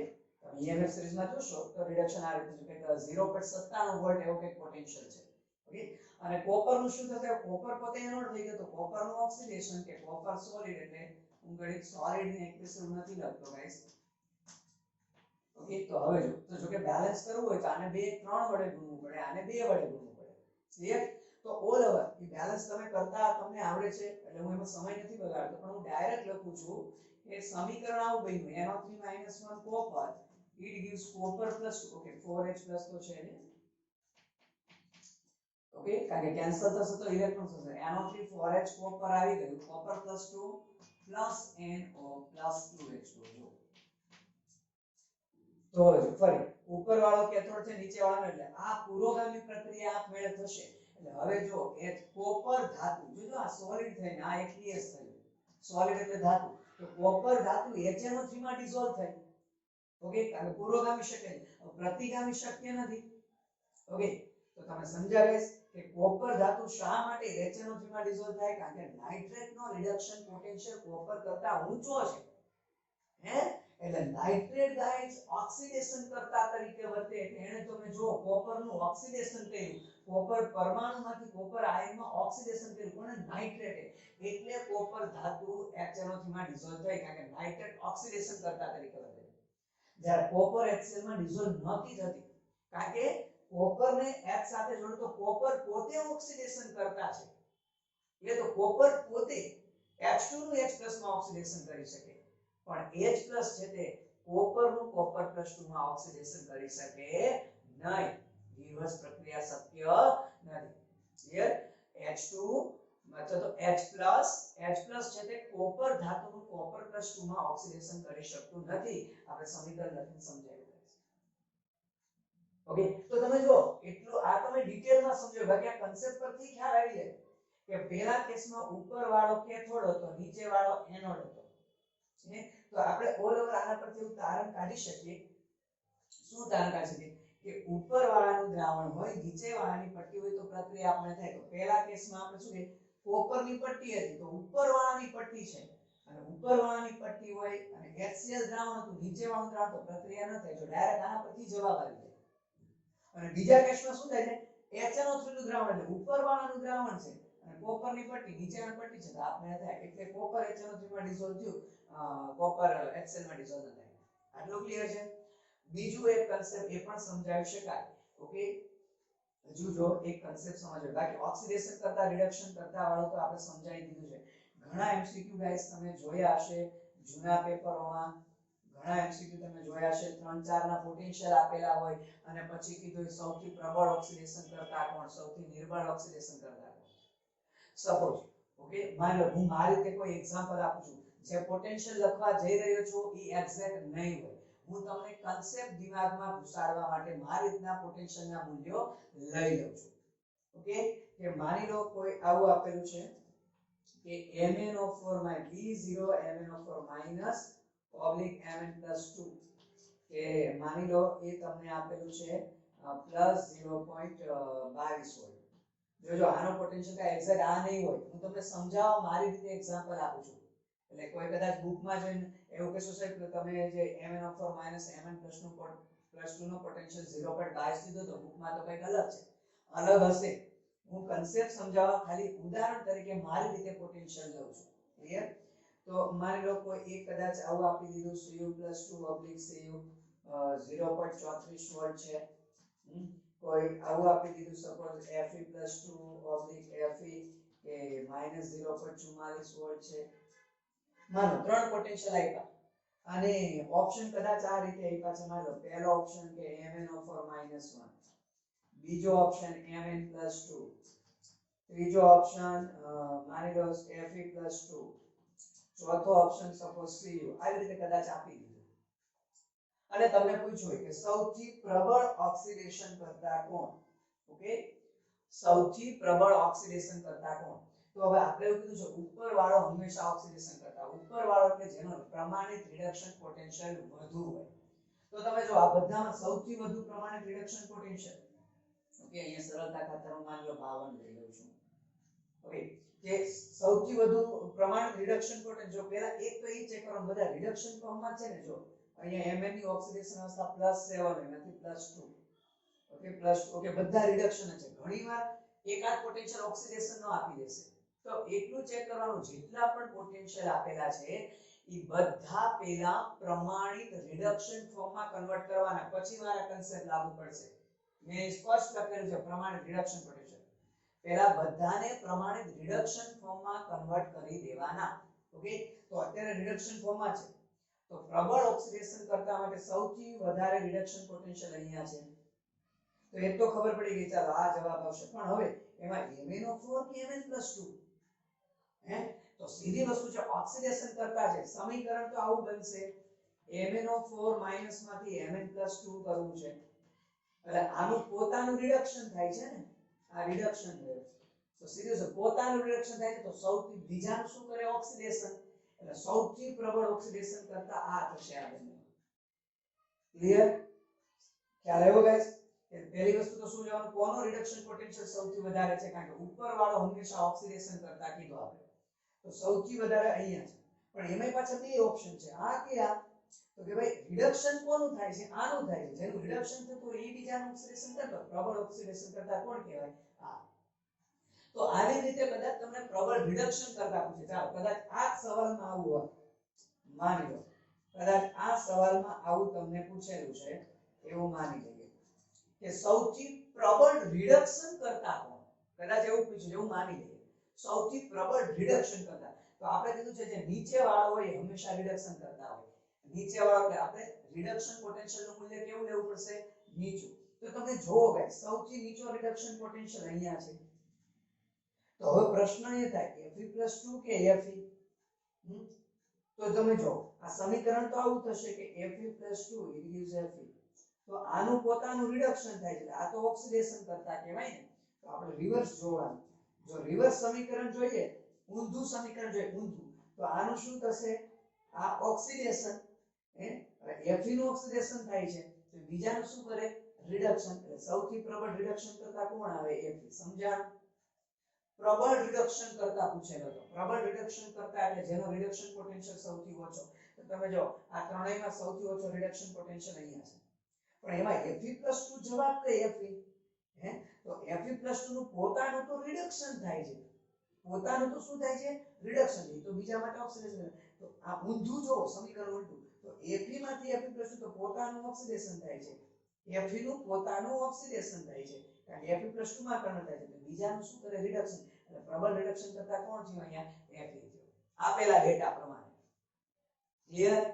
તમે EMF સિરીઝમાં જોશો તો રિડક્શન આ રીતનું છે કે 0.97 વોલ્ટ એવો કંઈક પોટેન્શિયલ છે ઓકે અને કોપર નું શું થશે કોપર પોતે એનોડ થઈ ગયો તો કોપર નું ઓક્સિડેશન કે કોપર સોલિડ એટલે હું ગણિત સોલિડ ને એક્સપ્રેસિવ નથી લખતો ગાઈસ ઓકે તો હવે જો કે બેલેન્સ કરવું હોય તો આને 2 3 વડે ગુણવું પડે આને 2 વડે ગુણવું પડે ક્લિયર તો ઓલ ઓવર ઈ બેલેન્સ તમે કરતા તમને આવડે છે એટલે હું એમાં સમય નથી બગાડતો પણ હું ડાયરેક્ટ લખું છું કે સમીકરણ આવું બન્યું NO3 - 1 copper it gives copper plus 2 okay 4H plus તો છે ને ઓકે કારણ કે કેન્સલ થશે તો ઇલેક્ટ્રોન થશે NO3 4H કોપર આવી ગયું copper plus 2 plus NO plus 2H2 જો તો ફરી ઉપર વાળો કેથોડ છે નીચે વાળાનો એટલે આ પુરોગામી પ્રક્રિયા આપમેળે થશે એટલે હવે જો એ કોપર ધાતુ જો આ સોલિડ થઈને આ એક્વિયસ થયું સોલિડ એટલે ધાતુ તો કોપર ધાતુ HNO3 માં ડિસોલ્વ થઈ ઓકે કારણ કે પુરોગામી શક્ય પ્રતિગામી શક્ય નથી ઓકે તો તમે સમજ્યા ગઈસ કે કોપર ધાતુ શા માટે HNO3 માં ડિસોલ્વ થાય કારણ કે નાઇટ્રેટ નો રિડક્શન પોટેન્શિયલ કોપર કરતા ઊંચો છે હે એટલે નાઇટ્રેટ ગાઈસ ઓક્સિડેશન કરતા તરીકે વર્તે એટલે એને તમે જો કોપર નું ઓક્સિડેશન કર્યું કોપર પરમાણુમાંથી કોપર આયનમાં ઓક્સિડેશન કર્યું કોને નાઇટ્રેટે એટલે કોપર ધાતુ HNO3 માં ડિસોલ્વ થઈ કારણ કે નાઇટ્રેટ ઓક્સિડેશન કરતા તરીકે વર્તે જ્યારે કોપર HCl માં ડિસોલ્વ નહોતી થતી કારણ કે કોપર ને H સાથે જોડો તો કોપર પોતે ઓક્સિડેશન કરતા છે એટલે તો કોપર પોતે H2 નું H+ માં ઓક્સિડેશન કરી શકે પણ H+ છે તે કોપર નું કોપર +2 માં ઓક્સિડેશન કરી શકે નહીં રિવર્સ પ્રક્રિયા શક્ય નથી ક્લિયર H2 मतलब तो H+ છે તે કોપર ધાતુનું કોપર +2 માં ઓક્સિડેશન કરી શકતું નથી આપણે સમીકરણ લખીને સમજાવ્યું ઓકે તો તમે જો એટલું આ તમે ડિટેલમાં સમજો બાકી આ કન્સેપ્ટ પરથી ખ્યાલ આવી જાય કે પહેલા કેસમાં ઉપર વાળો કેથોડ હતો નીચે વાળો એનોડ હતો તો આપણે ઓલ ઓવર આના પરથી એવું તારણ કાઢી શકીએ શું તારણ કાઢી શકીએ કે ઉપર વાળાનું દ્રાવણ હોય નીચે વાળાની પટ્ટી હોય તો પ્રક્રિયા આપણે થાય તો પહેલા કેસમાં આપણે શું કે કોપરની પટ્ટી હતી તો ઉપર વાળાની પટ્ટી છે અને ઉપર વાળાની પટ્ટી હોય અને HCl દ્રાવણ હતું નીચે વાળાનું દ્રાવણ તો પ્રક્રિયા ન થાય જો ડાયરેક્ટ આના પરથી જવાબ આવી જાય અને બીજા કેસમાં શું થાય છે HNO3 નું દ્રાવણ એટલે ઉપર વાળાનું દ્રાવણ છે અને કોપરની પટ્ટી નીચેની પટ્ટી છે તો આપણે થાય એટલે કોપર HNO3 માં ડિસોલ્વ થયું કોપર HCl માં ડિસોલ્વ ન થાય આટલું ક્લિયર છે બીજું એક કન્સેપ્ટ એ પણ સમજાવી શકાય ઓકે હજુ જો એક કન્સેપ્ટ સમજો બાકી ઓક્સિડેશન કરતા રિડક્શન કરતા વાળો તો આપણે સમજાવી દીધું છે ઘણા MCQ ગાઈસ તમે જોયા હશે જૂના પેપરોમાં ઘણા MCQ તમે જોયા હશે 3-4 ના પોટેન્શિયલ આપેલા હોય અને પછી કીધું સૌથી પ્રબળ ઓક્સિડેશન કરતા કોણ સૌથી નિર્બળ ઓક્સિડેશન કરતા કોણ સપોઝ ઓકે માની લો હું મારી રીતે કોઈ એક્ઝામ્પલ આપું છું જે પોટેન્શિયલ લખવા જઈ રહ્યો છું એ એક્ઝેક્ટ નહીં હોય હું તમને કન્સેપ્ટ દિમાગમાં ઘુસાડવા માટે મારી રીતના પોટેન્શિયલના મૂલ્યો લઈ લઉં છું ઓકે કે માની લો કોઈ આવું આપેલું છે કે MnO4 B0 MnO4 minus oblique Mn+2 કે માની લો એ તમને આપેલું છે +0.22 વોલ્ટ જો આનો પોટેન્શિયલ કા એક્ઝેક્ટ આ નહીં હોય હું તમને સમજાવવા મારી રીતે એક્ઝામ્પલ આપું છું એટલે કોઈ કદાચ બુકમાં જઈને એવું કહેશો સાહેબ કે તમે જે MnO4 Mn+2 નો પોટેન્શિયલ 0.22 લીધો તો બુકમાં તો કંઈક અલગ છે અલગ હશે હું કન્સેપ્ટ સમજાવવા ખાલી ઉદાહરણ તરીકે મારી રીતે પોટેન્શિયલ લઉં છું. ક્લિયર? તો માની લો કોઈ એક કદાચ આવું આપી દીધું Cu+2/Cu 0.34 વોલ્ટ છે. કોઈ આવું આપી દીધું સપોઝ Fe+2/Fe કે -0.44 વોલ્ટ છે. માનો ત્રણ પોટેન્શિયલ આપ્યા અને ઓપ્શન કદાચ આ રીતે આપ્યા છે. માનો પહેલો ઓપ્શન કે MnO4-1, બીજો ઓપ્શન Mn+2, ત્રીજો ઓપ્શન માની લો Fe+2, ચોથો ઓપ્શન સપોઝ Cu. આવી રીતે કદાચ આપી દીધું અને તમને પૂછ્યું કે સૌથી પ્રબળ ઓક્સિડેશન કરતા કોણ? ઓકે, સૌથી પ્રબળ ઓક્સિડેશન કરતા કોણ? તો હવે આપણે એવું કીધું છે ઉપરવાળો હંમેશા ઓક્સિડેશન કરતા, ઉપરવાળો એટલે જેનો પ્રમાણિત રિડક્શન પોટેન્શિયલ વધુ હોય. તો તમે જો આ બધામાં સૌથી વધુ પ્રમાણિત રિડક્શન પોટેન્શિયલ, ઓકે, અહીંયા સરળતા ખાતર હું માની લો 52 લઈ લઉં છું. ઓકે, કે સૌથી વધુ પ્રમાણિત રિડક્શન પોટેન્શિયલ, પહેલા એક તો એ ચેક કરો બધા રિડક્શન ફોર્મમાં છે ને, જો અહીંયા Mn ની ઓક્સિડેશન અવસ્થા +7 એમાંથી +2, ઓકે +2, ઓકે બધા રિડક્શન છે. ઘણીવાર એકાદ પોટેન્શિયલ ઓક્સિડેશન નો આપી દેશે, તો એટલું ચેક કરવાનું જેટલા પણ પોટેન્શિયલ આપેલા છે એ બધા પહેલા પ્રમાણિત રિડક્શન ફોર્મમાં કન્વર્ટ કરવાના, પછી મારા કન્સેપ્ટ લાગુ પડશે. મેં સ્પષ્ટ લખેલું છે પ્રમાણિત રિડક્શન પોટેન્શિયલ, પહેલા બધાને પ્રમાણિત રિડક્શન ફોર્મમાં કન્વર્ટ કરી દેવાના. ઓકે, તો અત્યારે રિડક્શન ફોર્મમાં છે તો પ્રબળ ઓક્સિડેશન કરતા માટે સૌથી વધારે રિડક્શન પોટેન્શિયલ અહીંયા છે. તો એ તો ખબર પડી ગઈ, ચાલો આ જવાબ આવશે. પણ હવે એમાં MnO4 કે Mn+2, તો સીધી વસ્તુ છે ઓક્સિડેશન કરતા છે. સમીકરણ તો આવું બનશે MnO4 માંથી Mn+2 કરવું છે એટલે આનું પોતાનું રિડક્શન થાય છે ને, આ રિડક્શન થયું તો સીધું છે પોતાનું રિડક્શન થાય છે. તો સૌથી બીજાનું શું કરે? ઓક્સિડેશન. એટલે સૌથી પ્રબળ ઓક્સિડેશન કરતા આ થશે આ બંને. ક્લિયર? ખ્યાલ આવ્યો ગાઈસ? પહેલી વસ્તુ તો શું જોવાનું, કોનો રિડક્શન પોટેન્શિયલ સૌથી વધારે છે? કારણ કે ઉપરવાળો હંમેશા ઓક્સિડેશન કરતા કીધું આપણે, તો સૌથી વધારે અહીંયા છે. પણ એમાંય પાછા બે ઓપ્શન છે, આ કે આ. તો કે ભાઈ રિડક્શન કોનું થાય છે? આનું થાય છે. જેનું રિડક્શન થતું એ બીજાનું ઓક્સિડેશન કરતો, પ્રબળ ઓક્સિડેશન કરતા કોણ કહેવાય? આ. તો આવી રીતે કદાચ તમને પ્રબળ રિડક્શન કરતા પૂછે, ચાલો કદાચ આ સવાલમાં આવું હોય, માની લો કદાચ આ સવાલમાં આવું તમને પૂછેલું છે એવું માની લઈએ કે સૌથી પ્રબળ રિડક્શન કરતા કોણ? કદાચ એવું પૂછ્યું, એવું માની લઈએ સૌથી પ્રબળ રિડક્શન કરતા. તો આપણે કીધું છે જે નીચે વાળો હોય હંમેશા રિડક્શન કરતા હોય. નીચે વાળો એટલે આપણે રિડક્શન પોટેન્શિયલ નું મૂલ્ય કેવું લેવું પડશે? નીચું. તો તમે જોવો ગાઈસ સૌથી નીચો રિડક્શન પોટેન્શિયલ અહીંયા છે. તો હવે પ્રશ્ન એ થાય કે Fe+2 કે Fe? તો તમે જો આ સમીકરણ તો આવું થશે કે Fe+2 = Fe. તો આનું પોતાનું રિડક્શન થાય છે, આ તો ઓક્સિડેશન કરતા કહેવાય ને. તો આપણે રિવર્સ જોવાનું. જો રિવર્સ સમીકરણ જોઈએ, ઊંધું સમીકરણ જોઈએ, ઊંધું, તો આનું શું થશે? આ ઓક્સિડેશન, Fe નું ઓક્સિડેશન થાય છે તો બીજાનું શું કરે? રિડક્શન. એટલે સૌથી પ્રબળ રિડક્શન કરતા કોણ આવે? Fe. સમજાણ? પ્રબળ રિડક્શન કરતા પૂછેલો હતો. પ્રબળ રિડક્શન કરતા એટલે જેનો રિડક્શન પોટેન્શિયલ સૌથી ઓછો. તો તમે જો આ ત્રણેયમાં સૌથી ઓછો રિડક્શન પોટેન્શિયલ અહીંયા છે. પણ એમાં Fe+2 જવાબ કઈ Fe? તો Fe+2 નું પોતાનું તો રિડક્શન થાય છે. પોતાનું તો શું થાય છે? રિડક્શન. એ તો બીજા માટે ઓક્સિડેશન. તો આ ઊંધું જો સમીકરણ ઉલટું, તો Fe માંથી Fe+2 તો પોતાનું ઓક્સિડેશન થાય છે. Fe નું પોતાનું ઓક્સિડેશન થાય છે. કારણ કે Fe+2 માં કન્વર્ટ થાય છે. તો બીજાનું શું કરે? રિડક્શન. એટલે પ્રબળ રિડક્શન કરતા કોણ થયું અહીંયા? Fe થયું. આપેલા ડેટા પ્રમાણે. Clear?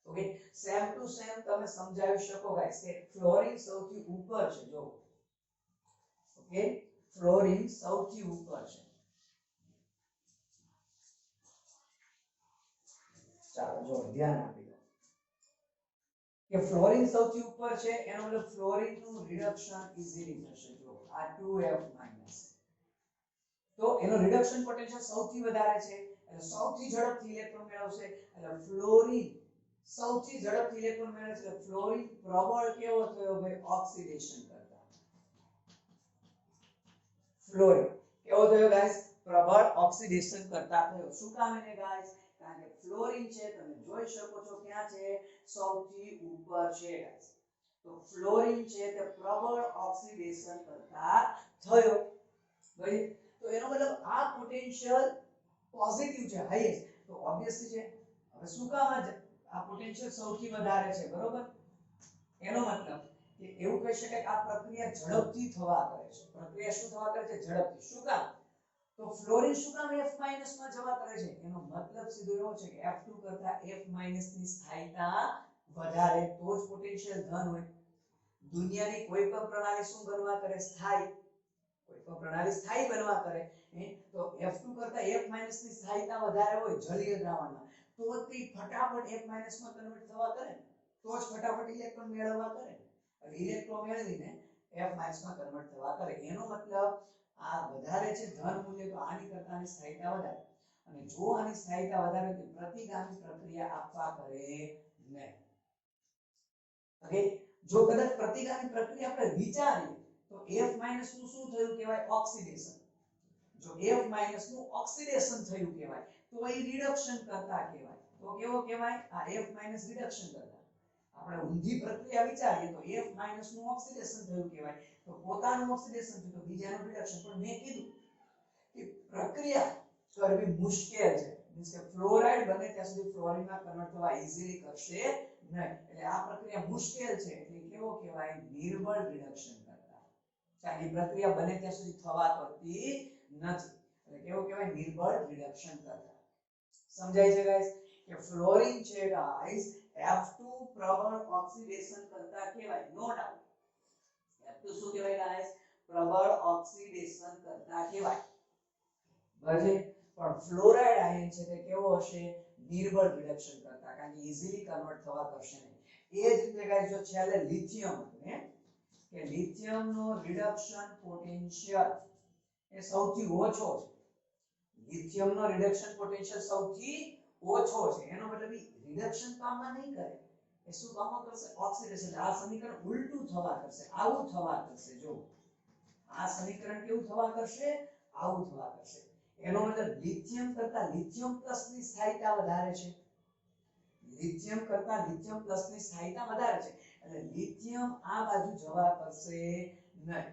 Okay, same to same તમે સમજાવી શકો ગાઈસ કે ફ્લોરિન સૌથી ઉપર છે. જો ઓકે, ફ્લોરિન સૌથી ઉપર છે. ચાલો જો ધ્યાન આપી દો કે ફ્લોરિન સૌથી ઉપર છે, એનો મતલબ ફ્લોરિન નું રિડક્શન ઈઝીલી થશે. જો આ 2F- તો એનો રિડક્શન પોટેન્શિયલ સૌથી વધારે છે એટલે સૌથી ઝડપથી ઇલેક્ટ્રોન મેળવશે. એટલે ફ્લોરિન સૌથી ઝડપથી ઇલેક્ટ્રોન મેળવે છે. ફ્લોરિન પ્રબળ કેવો થયો ભાઈ? ઓક્સિડેશન કરતા. ફ્લોરિન કેવો થયો ગાઈસ? પ્રબળ ઓક્સિડેશન કરતા થયો. શું કામ એને ગાઈસ? કારણ કે ફ્લોરિન છે, તમે જોઈ શકો છો ક્યાં છે? સૌથી ઉપર છે ગાઈસ. તો ફ્લોરિન છે તે પ્રબળ ઓક્સિડેશન કરતા થયો. right? તો એનો મતલબ આ પોટેન્શિયલ પોઝિટિવ છે, હાઈએસ્ટ, તો ઓબ્વિયસલી છે. હવે શું કામ આ પોટેન્શિયલ સૌથી વધારે છે, બરોબર? એનો મતલબ કે એવું કહી શકાય કે આ પ્રક્રિયા ઝડપથી થવા કરે છે. પ્રક્રિયા શું થવા કરે છે? ઝડપથી. શું કામ? તો ફ્લોરિન શું કામ F- માં જવા કરે છે? એનો મતલબ સીધો એવો છે કે F2 કરતા F- ની સ્થાયીતા વધારે તો જ પોટેન્શિયલ ધન હોય. દુનિયાની કોઈ પણ પ્રણાલી શું બનવા કરે? સ્થાયી. કોઈ પણ પ્રણાલી સ્થાયી બનવા કરે તો F2 કરતા F- ની સ્થાયીતા વધારે હોય જલીય દ્રાવણમાં, તો તે ફટાફટ F- માં કન્વર્ટ થવા કરે, તો જ ફટાફટ ઇલેક્ટ્રોન મેળવવા કરે, અને ઇલેક્ટ્રોન મેળવીને F- માં કન્વર્ટ થવા કરે. એનો મતલબ આ વધારે છે ધન મૂલ્ય, તો આની કરતા આની સ્થાયીતા વધારે, અને જો આની સ્થાયીતા વધારે તો પ્રતિગામી પ્રક્રિયા આપવા કરે નહીં. ઓકે, જો કદાચ પ્રતિગામી પ્રક્રિયા આપણે વિચારીએ તો F- નું શું થયું કહેવાય? ઓક્સિડેશન. જો F- નું ઓક્સિડેશન થયું કહેવાય તો એ રિડક્શન કરતા કહેવાય. તો કેવો કહેવાય? આ F- રિડક્શન કરતા. આપણે ઊંધી પ્રક્રિયા વિચારીએ તો F- નું ઓક્સિડેશન થયું કહેવાય, તો પોતાનું ઓક્સિડેશન થયું તો બીજાનું રિડક્શન. પણ મેં કીધું કે પ્રક્રિયા કરવી મુશ્કેલ છે, મીન્સ કે ફ્લોરાઇડ બને ત્યાં સુધી ફ્લોરિનમાં કન્વર્ટ થવા ઈઝીલી કરશે નહીં. એટલે આ પ્રક્રિયા મુશ્કેલ છે, એટલે કેવો કહેવાય? નિર્બળ રિડક્શન કરતા. ચાલી પ્રક્રિયા બને ત્યાં સુધી થવા કરતી નથી, એટલે કેવો કહેવાય? નિર્બળ રિડક્શન કરતા. સમજાય છે ગાઈસ કે ફ્લોરિન છે ગાઈસ F2 પ્રબળ ઓક્સિડેશન કરતા કહેવાય, નો ડાઉટ. F2 શું કહેવાય ગાઈસ? પ્રબળ ઓક્સિડેશન કરતા કહેવાય. બરાબર? પણ ફ્લોરાઇડ આયન છે તે કેવો હશે? નિર્બળ રિડક્શન કરતા, કારણ કે ઈઝીલી કન્વર્ટ થવા કરશે નહીં. એ જ રીતે ગાઈસ જો છેલ્લે લિથિયમ હતું કે લિથિયમનો રિડક્શન પોટેન્શિયલ એ સૌથી ઓછો છે. લિથિયમનો રિડક્શન પોટેન્શિયલ સૌથી ઓછો છે. એનો મતલબ રિડક્શન પામવા નહીં કરે, એ શું પામવા કરશે? ઓક્સિડેશન. આ સમીકરણ ઉલટું થવા કરશે, આવું થવા કરશે. જો આ સમીકરણ કેવું થવા કરશે? આવું થવા કરશે. એનો મતલબ લિથિયમ કરતા લિથિયમ પ્લસ ની સ્થાયીતા વધારે છે. લિથિયમ કરતા લિથિયમ પ્લસ ની સ્થાયીતા વધારે છે, એટલે લિથિયમ આ બાજુ જવા કરશે નહીં.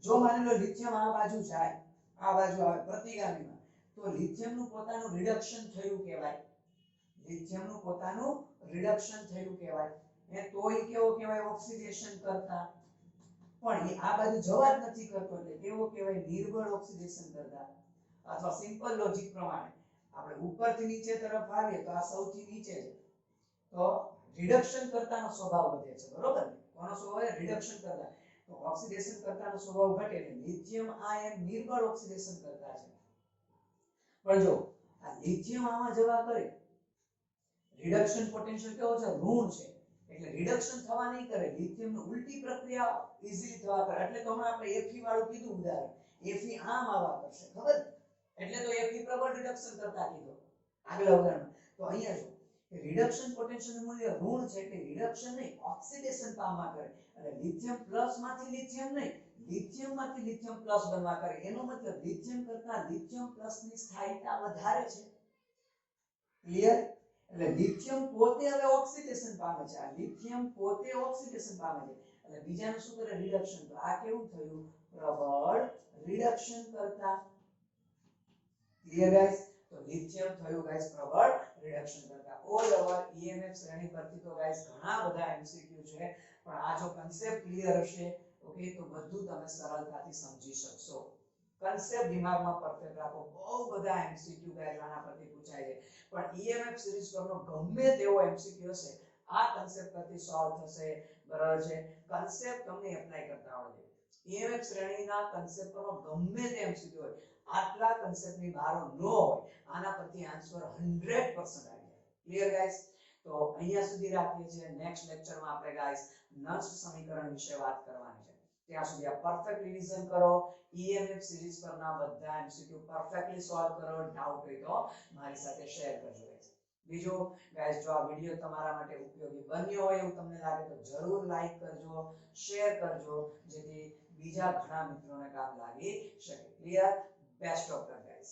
જો માની લો લિથિયમ આ બાજુ જાય, આ બાજુ આવે પ્રતિગામીમાં, તો લિથિયમનું પોતાનું રિડક્શન થયું કહેવાય. લિથિયમનું પોતાનું રિડક્શન થયું કહેવાય. તોય કેવો કહેવાય? ઓક્સિડેશન કરતા. પણ એ આ બાજુ જવા જ નથી કરતો, એટલે કેવો કહેવાય? નિર્બળ ઓક્સિડેશન કરતા. અથવા સિમ્પલ લોજિક પ્રમાણે આપણે ઉપરથી નીચે તરફ આવીએ તો આ સૌથી નીચે છે, તો રિડક્શન કરતાનો સ્વભાવ વધે છે, બરોબર ને? કોનો સ્વભાવ? રિડક્શન કરતા. તો ઓક્સિડેશન કરતાનો સ્વભાવ ઘટે, એટલે લિથિયમ આયન નિર્બળ ઓક્સિડેશન કરતા છે. પણ જો આ લિથિયમ આમાં જવા કરે, રિડક્શન પોટેન્શિયલ કેવો છે? ઋણ છે, એટલે રિડક્શન થવા નહીં કરે, લિથિયમની ઉલટી પ્રક્રિયા ઈઝીલી થવા કરે. એટલે તો હમણાં આપણે Fe વાળું કીધું ઉદાહરણ, Fe આમ આવવા કરશે, ખબર? એટલે તો Fe પ્રબળ રિડક્શન કરતા કીધો આગલા ઉદાહરણમાં. તો અહીંયા જો રિડક્શન પોટેન્શિયલ મૂલ્ય ઋણ છે, એટલે રિડક્શન નહીં, ઓક્સિડેશન પામવા કરે. એટલે લિથિયમ પ્લસ માંથી લિથિયમ નહીં, લિથિયમ માંથી લિથિયમ પ્લસ બનવા કરે. એનો મતલબ લિથિયમ કરતા લિથિયમ પ્લસ ની સ્થાયીતા વધારે છે. ક્લિયર? એટલે લિથિયમ પોતે હવે ઓક્સિડેશન પામે છે, આ લિથિયમ પોતે ઓક્સિડેશન પામે છે, એટલે બીજાનું શું કરે? રિડક્શન. તો આ કેવું થયું? પ્રબળ રિડક્શન કરતા. Clear guys? તો લિથિયમ થયું ગાઈસ પ્રબળ રિડક્શન કરતા. ઓલ ઓવર EMF શ્રેણી પરથી તો ગાઈસ ઘણા બધા MCQ છે, પણ આ જો કન્સેપ્ટ ક્લિયર હશે, ઓકે, તો બધું તમે સરળતાથી સમજી શકશો. કન્સેપ્ટ દિમાગમાં પરફેક્ટ રાખો. બહુ બધા MCQ ગાઈસ આના પરથી પૂછાય છે, પણ EMF સિરીઝ પરનો ગમે તેવો MCQ હશે, આ કન્સેપ્ટ પરથી સોલ્વ થશે. બરાબર છે? કન્સેપ્ટ તમને એપ્લાય કરતા આવડે. EMF શ્રેણીના કન્સેપ્ટ પરનો ગમે તે MCQ હોય, આટલા કન્સેપ્ટની બહાર ન હોય, આના પરથી આન્સર 100% આવી જાય. Clear guys? તો અહીંયા સુધી રાખીએ છીએ. નેક્સ્ટ લેક્ચરમાં આપણે ગાઈસ નષ્ટ સમીકરણ વિશે વાત કરવાની છે. ત્યાં સુધી આ પરફેક્ટ રિવિઝન કરો. EMF સિરીઝ પરના બધા MCQ પરફેક્ટલી સોલ્વ કરો. ડાઉટ હોય તો મારી સાથે શેર કરજો. બીજું ગાઈસ, જો આ વિડિયો તમારા માટે ઉપયોગી બન્યો હોય એવું તમને લાગે તો જરૂર લાઈક કરજો, શેર કરજો, જેથી બીજા ઘણા મિત્રોને કામ લાગી શકે. Clear? Best of luck guys.